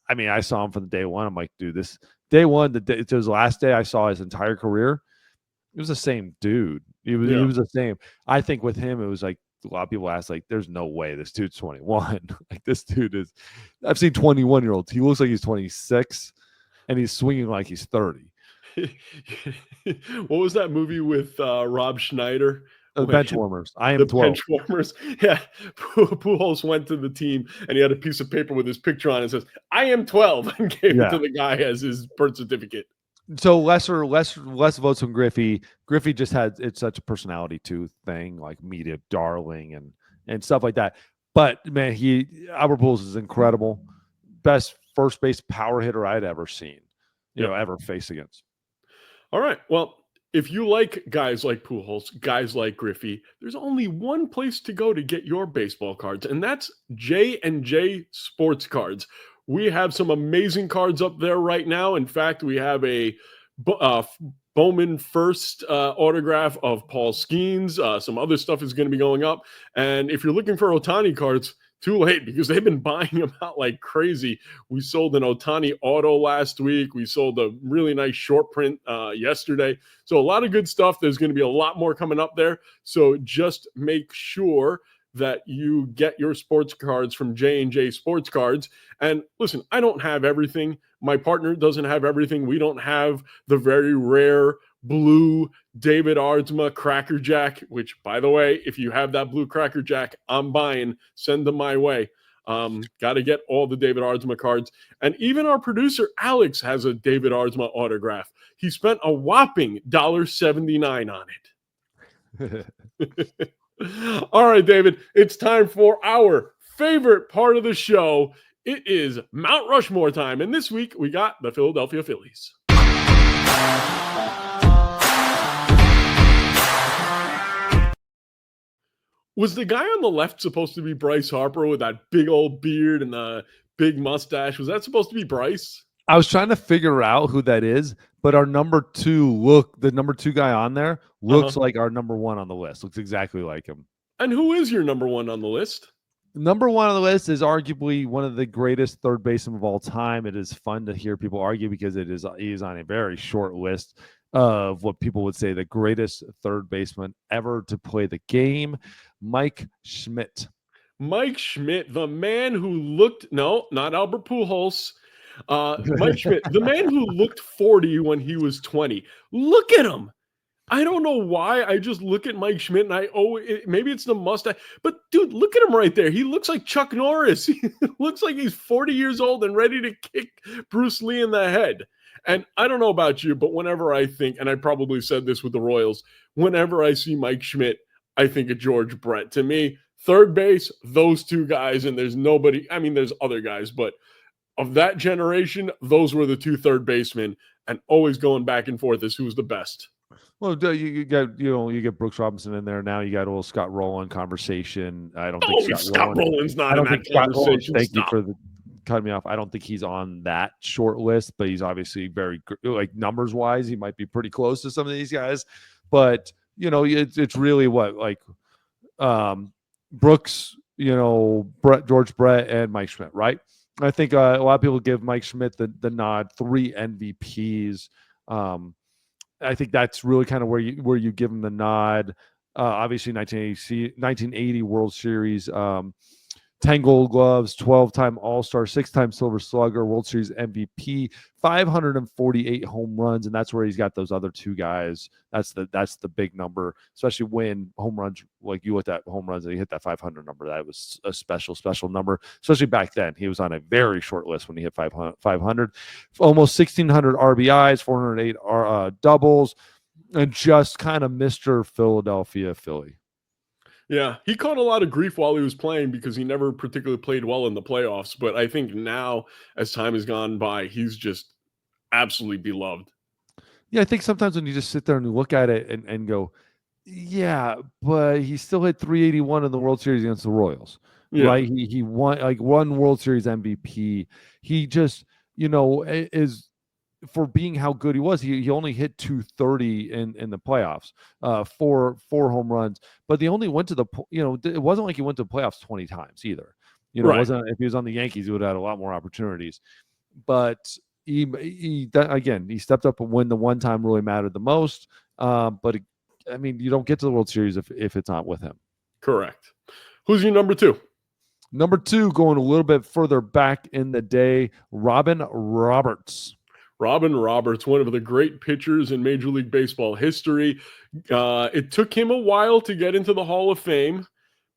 I mean, I saw him from the day one. I'm like, dude, this day one, it was the last day I saw his entire career. It was the same dude. He was the same. I think with him, it was like, a lot of people ask, like, there's no way this dude's 21. Like, this dude is, I've seen 21-year-olds. He looks like he's 26, and he's swinging like he's 30. What was that movie with Rob Schneider? Bench warmers. I am 12. Bench warmers. Yeah. Pujols went to the team and he had a piece of paper with his picture on it and says, I am 12, and gave it to the guy as his birth certificate. So less votes from Griffey. Griffey just it's such a personality too thing, like media darling and stuff like that. But man, Albert Pujols is incredible. Best first base power hitter I'd ever seen, ever faced against. All right. Well, if you like guys like Pujols, guys like Griffey, there's only one place to go to get your baseball cards, and that's J&J Sports Cards. We have some amazing cards up there right now. In fact, we have a Bowman first autograph of Paul Skeens. Some other stuff is going to be going up. And if you're looking for Ohtani cards, too late, because they've been buying them out like crazy. We sold an Ohtani auto last week. We sold a really nice short print yesterday. So a lot of good stuff. There's going to be a lot more coming up there. So just make sure that you get your sports cards from J&J Sports Cards. And listen, I don't have everything. My partner doesn't have everything. We don't have the very rare blue David Aardsma Cracker Jack, which, by the way, if you have that blue Cracker Jack, I'm buying. Send them my way. Got to get all the David Aardsma cards. And even our producer, Alex, has a David Aardsma autograph. He spent a whopping $1.79 on it. All right, David, it's time for our favorite part of the show. It is Mount Rushmore time. And this week, we got the Philadelphia Phillies. Was the guy on the left supposed to be Bryce Harper with that big old beard and the big mustache? Was that supposed to be Bryce? I was trying to figure out who that is, but the number two guy on there looks like our number one on the list. Looks exactly like him. And who is your number one on the list? Number one on the list is arguably one of the greatest third basemen of all time. It is fun to hear people argue because he is on a very short list of what people would say the greatest third baseman ever to play the game, Mike Schmidt. Mike Schmidt, the man who looked, no, not Albert Pujols. Mike Schmidt, the man who looked 40 when he was 20. Look at him. I don't know why. I just look at Mike Schmidt and maybe it's the mustache, but dude, look at him right there. He looks like Chuck Norris. He looks like he's 40 years old and ready to kick Bruce Lee in the head. And I don't know about you, but whenever I think, and I probably said this with the Royals, whenever I see Mike Schmidt, I think of George Brett. To me, third base, those two guys, and there's nobody, I mean, there's other guys, but of that generation, those were the two third basemen, and always going back and forth as who's the best. Well, you get Brooks Robinson in there now. You got a little Scott Rowland conversation. I don't think Scott Rowland's not in that conversation. Thank you for cutting me off. I don't think he's on that short list, but he's obviously very, like, numbers wise, he might be pretty close to some of these guys. But it's really Brooks, George Brett, and Mike Schmidt, right? I think a lot of people give Mike Schmidt the nod. 3 MVPs. I think that's really kind of where you give him the nod. Obviously, 1980 World Series, 10 Gold Gloves, 12-time All-Star, 6-time Silver Slugger, World Series MVP, 548 home runs, and that's where he's got those other two guys. That's the big number, especially when home runs, like you looked at home runs and he hit that 500 number. That was a special number, especially back then. He was on a very short list when he hit 500. Almost 1,600 RBIs, 408 doubles, and just kind of Mr. Philadelphia Philly. Yeah, he caught a lot of grief while he was playing because he never particularly played well in the playoffs. But I think now, as time has gone by, he's just absolutely beloved. Yeah, I think sometimes when you just sit there and look at it and go, yeah, but he still hit 381 in the World Series against the Royals, right? He won one World Series MVP. He just, is, for being how good he was, he only hit 230 in the playoffs, four home runs, but they only went to it wasn't like he went to the playoffs 20 times either. It wasn't, if he was on the Yankees, he would have had a lot more opportunities. But he stepped up when the one time really mattered the most. But you don't get to the World Series if it's not with him. Correct. Who's your number two? Number two, going a little bit further back in the day, Robin Roberts. Robin Roberts, one of the great pitchers in Major League Baseball history. It took him a while to get into the Hall of Fame,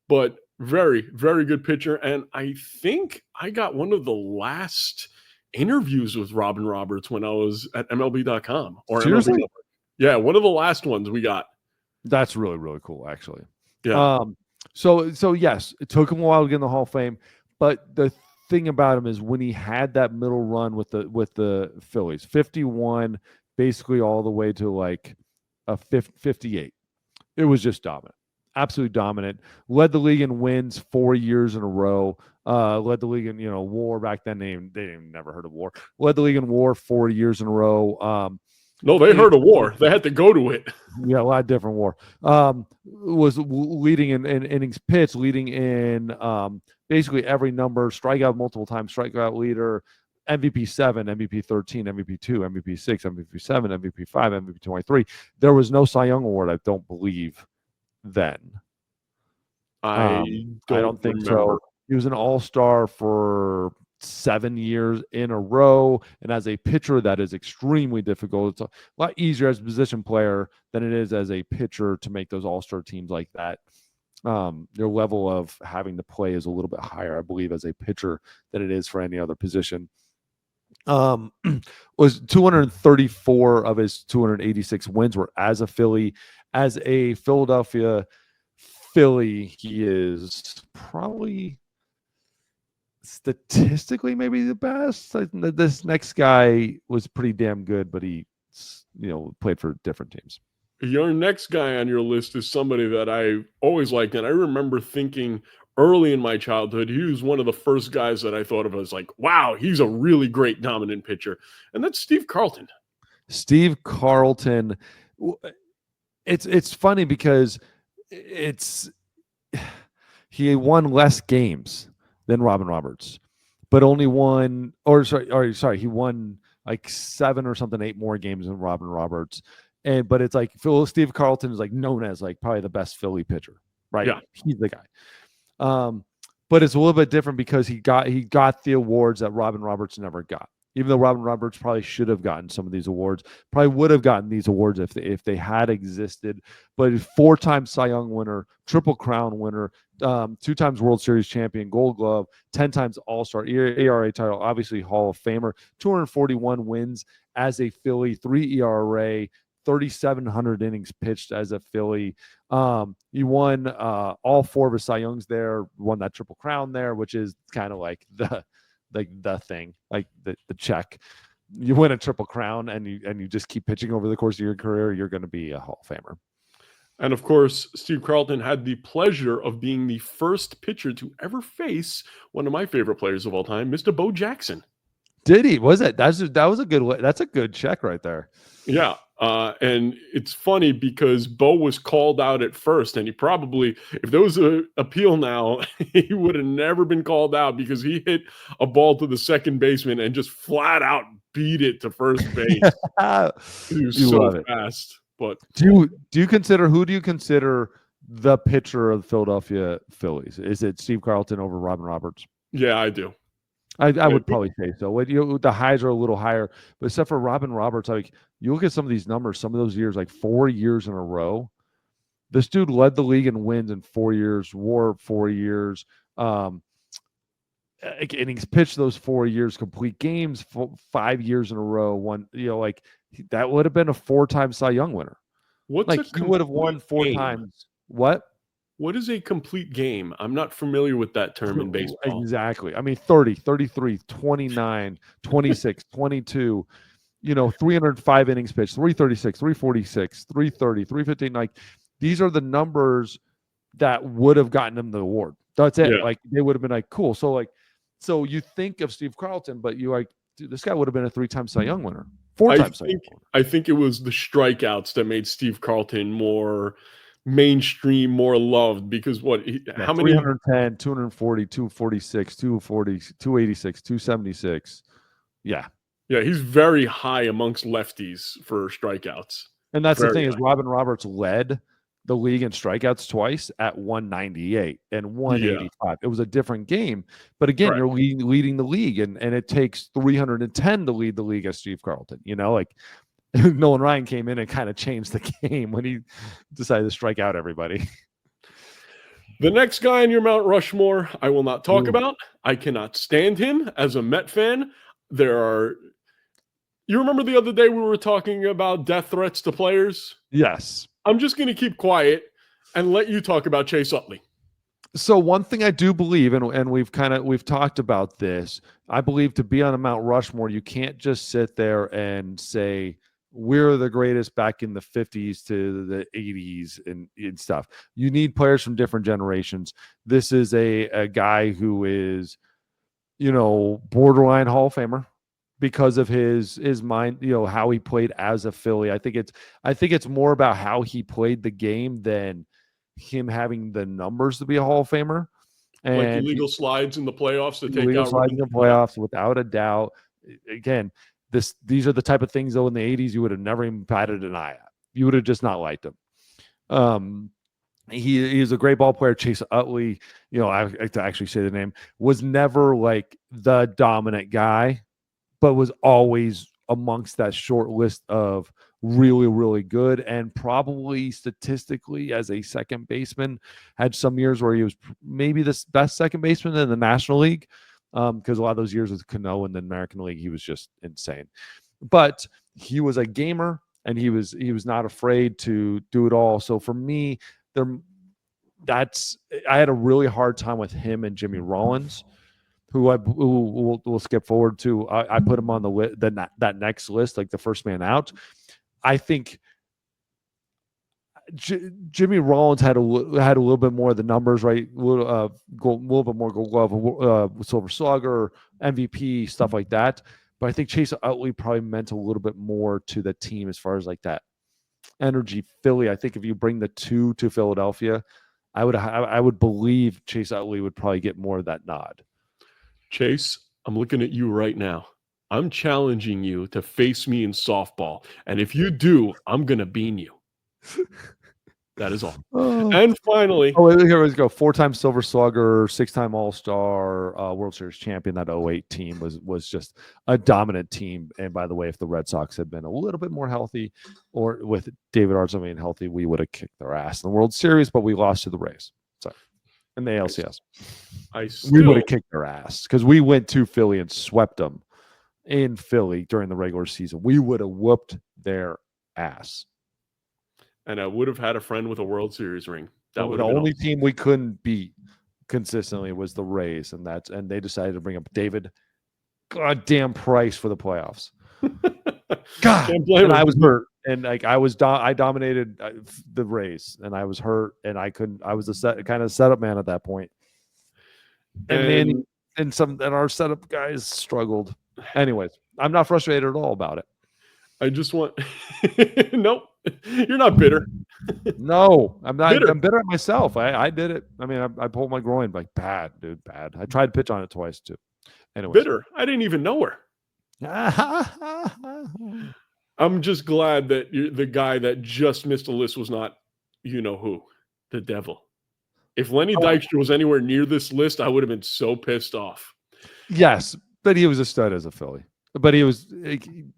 but very, very good pitcher. And I think I got one of the last interviews with Robin Roberts when I was at MLB.com. Seriously? MLB. Yeah, one of the last ones we got. That's really, really cool, actually. Yeah. So yes, it took him a while to get in the Hall of Fame, but the thing about him is when he had that middle run with the Phillies, 51 basically all the way to like a 58, it was just dominant, absolutely dominant. Led the league in wins 4 years in a row. Led the league in WAR. Back then they never heard of WAR. Led the league in WAR 4 years in a row. No, they heard of WAR. They had to go to it. Yeah, a lot of different WAR. Was leading in innings pitched, leading in basically every number, strikeout multiple times, strikeout leader, MVP 7, MVP 13, MVP 2, MVP 6, MVP 7, MVP 5, MVP 23. There was no Cy Young Award, I don't believe, then. I don't think remember. so. He was an all-star for 7 years in a row, and as a pitcher, that is extremely difficult. It's a lot easier as a position player than it is as a pitcher to make those all-star teams like that. Their level of having to play is a little bit higher, I believe, as a pitcher than it is for any other position. Was 234 of his 286 wins were as a Philly. As a Philadelphia Philly, he is probably statistically maybe the best. This next guy was pretty damn good, but he played for different teams. Your next guy on your list is somebody that I always liked, and I remember thinking early in my childhood, he was one of the first guys that I thought of as like, wow, he's a really great dominant pitcher, and that's Steve Carlton. Steve Carlton. It's funny because he won less games than Robin Roberts, but only won, sorry, he won like 7 or something, 8 more games than Robin Roberts. But it's like Steve Carlton is like known as like probably the best Philly pitcher, right? Yeah. He's the guy. But it's a little bit different because he got the awards that Robin Roberts never got. Even though Robin Roberts probably should have gotten some of these awards, probably would have gotten these awards if they had existed. But 4-time Cy Young winner, Triple Crown winner, 2 times World Series champion, Gold Glove, 10 times All-Star, ERA title, obviously Hall of Famer, 241 wins as a Philly, 3 ERA, 3,700 innings pitched as a Philly. He won all 4 of his Cy Youngs there, won that Triple Crown there, which is kind of like the thing, like the check. You win a Triple Crown and you just keep pitching over the course of your career, you're going to be a Hall of Famer. And of course, Steve Carlton had the pleasure of being the first pitcher to ever face one of my favorite players of all time, Mr. Bo Jackson. Did he? Was it? That's a good check right there. Yeah. And it's funny because Bo was called out at first, and he probably, if there was an appeal now, he would have never been called out because he hit a ball to the second baseman and just flat out beat it to first base. He was so fast. But who do you consider the pitcher of the Philadelphia Phillies? Is it Steve Carlton over Robin Roberts? Yeah, I do. I would probably say so. The highs are a little higher, but except for Robin Roberts, like you look at some of these numbers, some of those years, like 4 years in a row, this dude led the league in wins in 4 years, WAR 4 years, innings pitched those 4 years, complete games 5 years in a row. One, like that would have been a 4-time Cy Young winner. He would have won 4 times. What is a complete game? I'm not familiar with that term in baseball. Exactly. I mean, 30, 33, 29, 26, 22, 305 innings pitched, 336, 346, 330, 315. Like, these are the numbers that would have gotten them the award. That's it. Yeah. Like, they would have been like, cool. So you think of Steve Carlton, but you like, dude, this guy would have been a 3-time Cy Young winner, 4-time Cy Young winner. I think it was the strikeouts that made Steve Carlton more mainstream, more loved, because how many? 310, 240, 246, 240, 286, 276. Yeah, he's very high amongst lefties for strikeouts. And that's the thing is Robin Roberts led the league in strikeouts twice at 198 and 185. Yeah. It was a different game, but again, you're leading the league, and it takes 310 to lead the league as Steve Carlton. Like Nolan Ryan came in and kind of changed the game when he decided to strike out everybody. The next guy on your Mount Rushmore, I will not talk about. I cannot stand him as a Met fan. You remember the other day we were talking about death threats to players? Yes. I'm just going to keep quiet and let you talk about Chase Utley. So one thing I do believe, and we've talked about this, I believe to be on a Mount Rushmore, you can't just sit there and say, we're the greatest back in the 50s to the 80s and stuff. You need players from different generations. This is a guy who is, borderline Hall of Famer because of his mind, how he played as a Philly. I think it's more about how he played the game than him having the numbers to be a Hall of Famer. And like illegal slides in the playoffs to take out slides in the playoffs, without a doubt. Again, these are the type of things, though, in the 80s you would have never even batted an eye at. You would have just not liked him. He is a great ball player. Chase Utley, I to actually say the name, was never like the dominant guy, but was always amongst that short list of really, really good, and probably statistically as a second baseman had some years where he was maybe the best second baseman in the National League. Because a lot of those years with Cano in the American League, he was just insane. But he was a gamer, and he was not afraid to do it all. So for me, I had a really hard time with him and Jimmy Rollins, who we'll skip forward to. I put him on that next list, like the first man out. I think Jimmy Rollins had a little bit more of the numbers, right? A little bit more Gold Glove, Silver Slugger, MVP, stuff like that. But I think Chase Utley probably meant a little bit more to the team as far as like that energy. Philly, I think if you bring the two to Philadelphia, I would believe Chase Utley would probably get more of that nod. Chase, I'm looking at you right now. I'm challenging you to face me in softball. And if you do, I'm going to bean you. That is all. And finally. Oh, here we go. 4-time Silver Slugger, 6-time All-Star, World Series champion. That 08 team was just a dominant team. And by the way, if the Red Sox had been a little bit more healthy, or with David Arzo being healthy, we would have kicked their ass in the World Series, but we lost to the Rays. So, in the ALCS. We would have kicked their ass because we went to Philly and swept them in Philly during the regular season. We would have whooped their ass. And I would have had a friend with a World Series ring. That the only team we couldn't beat consistently was the Rays, and they decided to bring up David goddamn Price for the playoffs. God, and I was hurt, and like I dominated the Rays, and I was hurt, and I couldn't. I was a kind of setup man at that point, and our setup guys struggled. Anyways, I'm not frustrated at all about it. I just want nope. You're not bitter. No, I'm not. Bitter. I'm bitter at myself. I did it. I mean, I pulled my groin like bad, dude, bad. I tried to pitch on it twice too. Anyways. Bitter. I didn't even know her. I'm just glad that the guy that just missed the list was not, you know who, the devil. If Lenny Dykstra was anywhere near this list, I would have been so pissed off. Yes, but he was a stud as a Philly. But he was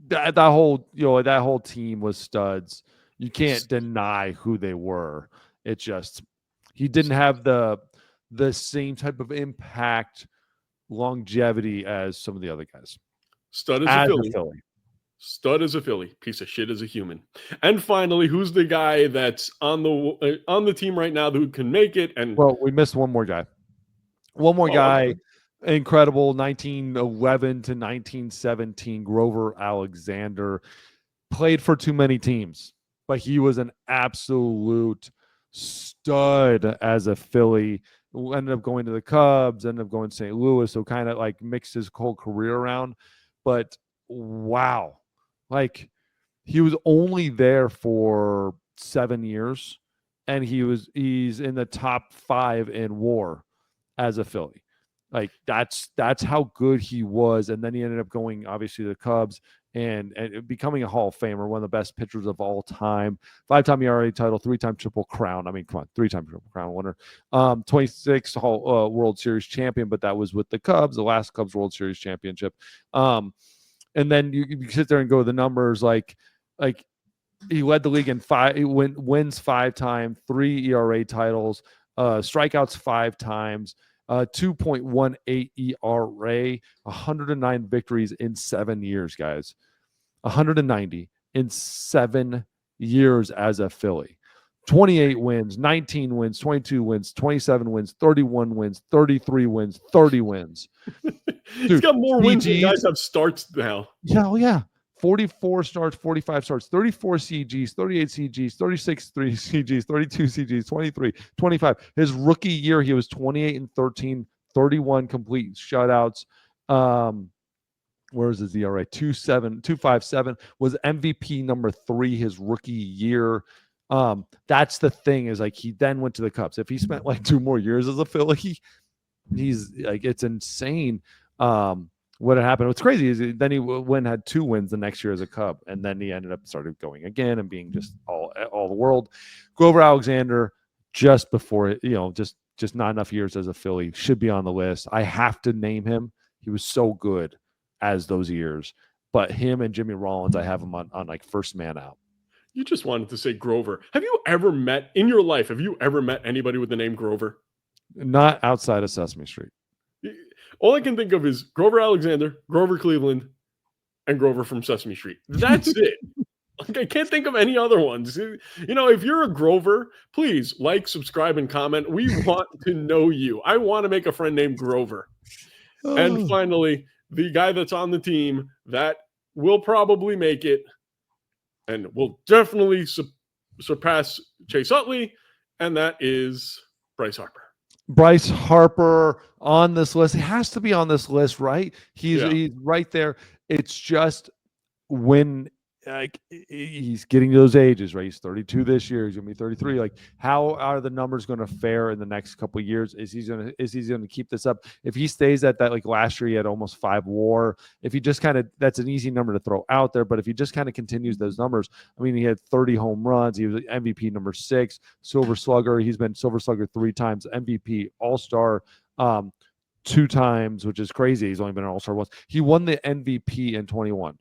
that whole team was studs. You can't deny who they were. It's just he didn't have the same type of impact, longevity as some of the other guys. Stud as a Philly. Stud as a Philly. Piece of shit as a human. And finally, who's the guy that's on the team right now who can make it? And well, we missed one more guy. Okay. Incredible 1911 to 1917 Grover Alexander. Played for too many teams, but he was an absolute stud as a Philly. Ended up going to the Cubs, ended up going to St. Louis, so kind of like mixed his whole career around. But wow, like he was only there for 7 years, and he's in the top 5 in WAR as a Philly. Like that's how good he was, and then he ended up going obviously to the Cubs and becoming a Hall of Famer, one of the best pitchers of all time. 5-time ERA title, 3-time Triple Crown. I mean, come on, 3-time Triple Crown winner. 26 World Series champion, but that was with the Cubs, the last Cubs World Series championship. And then you sit there and go to the numbers like he led the league in wins 5 times, 3 ERA titles, strikeouts 5 times. 2.18 ERA, 109 victories in 7 years, guys. 190 in 7 years as a Philly. 28 wins, 19 wins, 22 wins, 27 wins, 31 wins, 33 wins, 30 wins. He's got more wins than guys have starts now. Yeah. 44 starts, 45 starts, 34 CGs, 38 CGs, 36 CGs, 32 CGs, 23, 25. His rookie year, he was 28-13, 31 complete shutouts. Where is his ERA? 2.57 was MVP number 3 his rookie year. That's the thing is like he then went to the Cubs. If he spent like 2 more years as a Philly, he's like it's insane. What had happened? What's crazy is then he had 2 wins the next year as a Cub, and then he ended up started going again and being just all the world. Grover Alexander, just before just not enough years as a Philly, should be on the list. I have to name him. He was so good as those years, but him and Jimmy Rollins, I have him on like first man out. You just wanted to say Grover. Have you ever met in your life? Have you ever met anybody with the name Grover? Not outside of Sesame Street. All I can think of is Grover Alexander, Grover Cleveland, and Grover from Sesame Street. That's it. Like I can't think of any other ones. If you're a Grover, please like, subscribe, and comment. We want to know you. I want to make a friend named Grover. Oh. And finally, the guy that's on the team that will probably make it and will definitely surpass Chase Utley, and that is Bryce Harper. Bryce Harper on this list. He has to be on this list, right? Yeah. He's right there. It's just when like he's getting those ages, right? He's 32 this year. He's gonna be 33. Like, how are the numbers going to fare in the next couple of years? Is he gonna keep this up? If he stays at that, like last year, he had almost 5 WAR. If he just kind of, that's an easy number to throw out there. But if he just kind of continues those numbers, I mean, he had 30 home runs. He was MVP number 6, Silver Slugger. He's been Silver Slugger 3 times, MVP, All-Star 2 times, which is crazy. He's only been an All-Star once. He won the MVP in 21.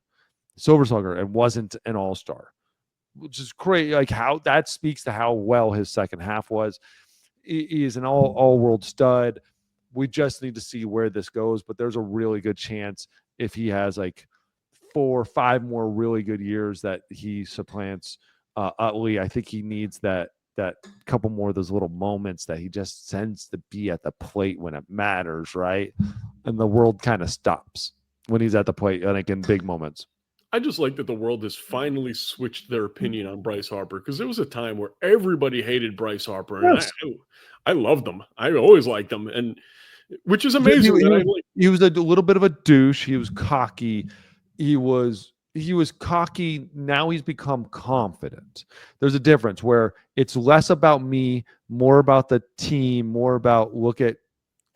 Silver Slugger, and wasn't an all-star, which is great. Like, how that speaks to how well his second half was. He is an all-world stud. We just need to see where this goes, but there's a really good chance if he has like 4 or 5 more really good years that he supplants Utley. I think he needs that couple more of those little moments that he just tends to be at the plate when it matters, right? And the world kind of stops when he's at the plate, like in big moments. I just like that the world has finally switched their opinion on Bryce Harper, because there was a time where everybody hated Bryce Harper, and Yes. I loved him. I always liked him, and which is amazing. He was a little bit of a douche. He was cocky. He was cocky. Now he's become confident. There's a difference where it's less about me, more about the team, more about look at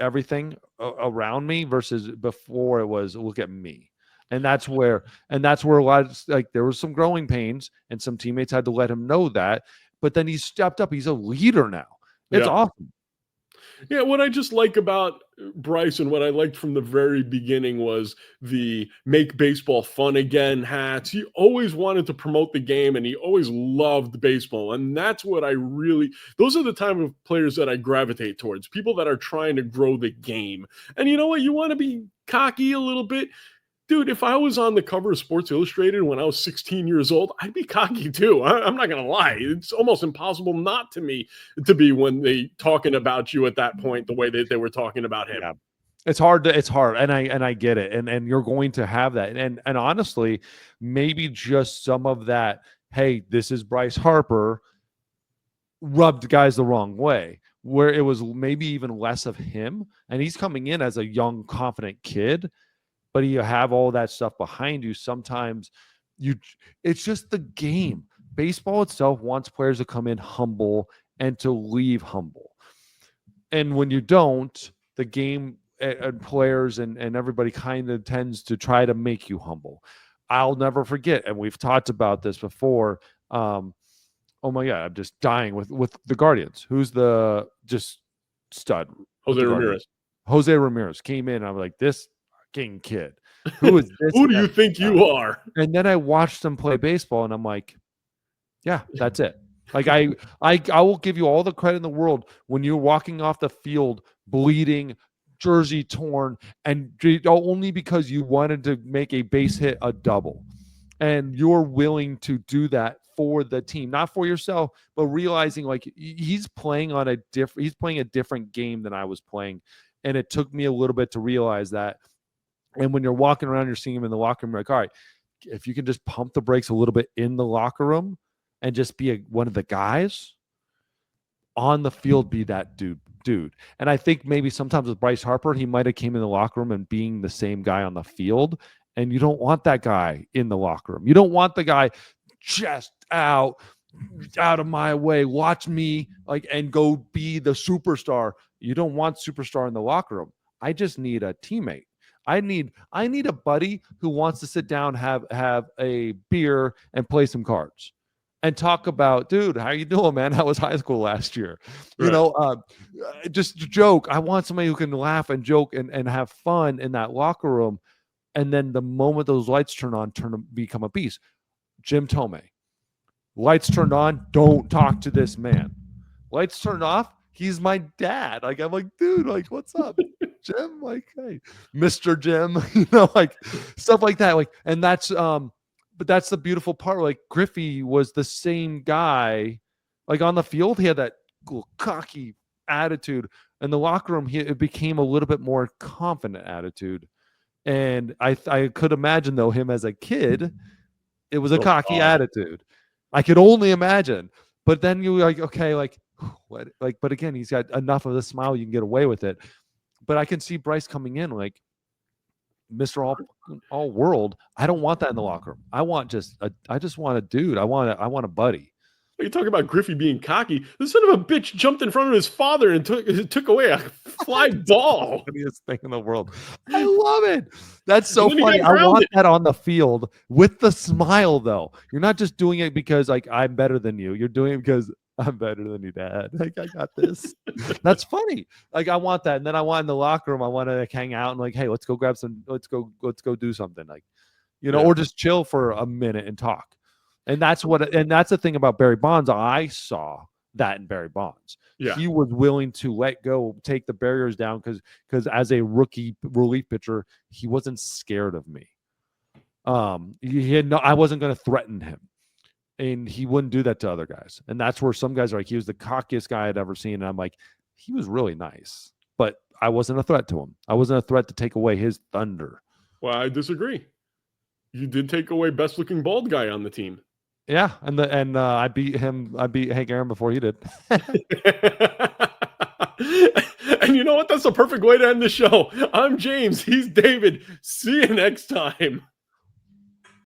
everything around me versus before it was look at me. And that's where a lot of, like, there was some growing pains and some teammates had to let him know that, but then he stepped up. He's a leader now. It's awesome. Yeah, what I just like about Bryce, and what I liked from the very beginning, was the make baseball fun again hats. He always wanted to promote the game, and he always loved baseball. And that's what those are the type of players that I gravitate towards, people that are trying to grow the game. And you know what? You want to be cocky a little bit. Dude, if I was on the cover of Sports Illustrated when I was 16 years old, I'd be cocky too. I'm not going to lie. It's almost impossible not to be when they talking about you at that point the way that they were talking about him. Yeah. It's hard, and I get it. And you're going to have that. And honestly, maybe just some of that, hey, this is Bryce Harper, rubbed guys the wrong way, where it was maybe even less of him. And he's coming in as a young, confident kid. But you have all that stuff behind you. Sometimes it's just the game. Baseball itself wants players to come in humble and to leave humble. And when you don't, the game and players and everybody kind of tends to try to make you humble. I'll never forget, and we've talked about this before. Oh my God, I'm just dying with the Guardians. Who's the just stud? Jose Ramirez. Jose Ramirez came in. I'm like, this kid, who is this? Who do you think you are? And then I watched him play baseball, and I'm like, yeah, that's it. Like, I will give you all the credit in the world when you're walking off the field bleeding, jersey torn, and only because you wanted to make a base hit a double, and you're willing to do that for the team, not for yourself, but realizing like he's playing a different game than I was playing, and it took me a little bit to realize that. And when you're walking around, you're seeing him in the locker room, you're like, all right, if you can just pump the brakes a little bit in the locker room and just be one of the guys on the field, be that dude. And I think maybe sometimes with Bryce Harper, he might have came in the locker room and being the same guy on the field. And you don't want that guy in the locker room. You don't want the guy chest out of my way, watch me, like, and go be the superstar. You don't want superstar in the locker room. I just need a teammate. I need a buddy who wants to sit down, have a beer, and play some cards, and talk about, dude, how you doing, man? How was high school last year? Right. You know, just joke. I want somebody who can laugh and joke and have fun in that locker room. And then the moment those lights turn on, become a beast. Jim Thome, lights turned on, don't talk to this man. Lights turned off, he's my dad. Like, I'm like, dude, like, what's up, Jim? Like, hey, Mr. Jim, you know, like stuff like that. Like, and that's but that's the beautiful part. Like, Griffey was the same guy. Like, on the field, he had that little cocky attitude. In the locker room, it became a little bit more confident attitude. And I could imagine, though, him as a kid, it was a cocky attitude. I could only imagine. But then you're like, okay, like what? Like, but again, he's got enough of the smile, you can get away with it. But I can see Bryce coming in like Mr. All World. I don't want that in the locker room. I just want a dude. I want a buddy. You talk about Griffey being cocky. This son of a bitch jumped in front of his father and took away a fly ball. Funniest thing in the world. I love it. That's so And then he funny. got I want grounded. that on the field with the smile, though. You're not just doing it because like I'm better than you. You're doing it because I'm better than you, Dad. Like I got this. That's funny. Like I want that, and then I want in the locker room. I want to like hang out and like, hey, let's go grab some. Let's go do something. Like, Yeah. or just chill for a minute and talk. And that's the thing about Barry Bonds. I saw that in Barry Bonds. Yeah. He was willing to let go, take the barriers down because as a rookie relief pitcher, he wasn't scared of me. I wasn't going to threaten him, and he wouldn't do that to other guys. And that's where some guys are like, he was the cockiest guy I'd ever seen. And I'm like, he was really nice, but I wasn't a threat to him. I wasn't a threat to take away his thunder. Well, I disagree. You did take away best looking bald guy on the team. Yeah, and I beat Hank Aaron before he did. And you know what? That's the perfect way to end the show. I'm James. He's David. See you next time.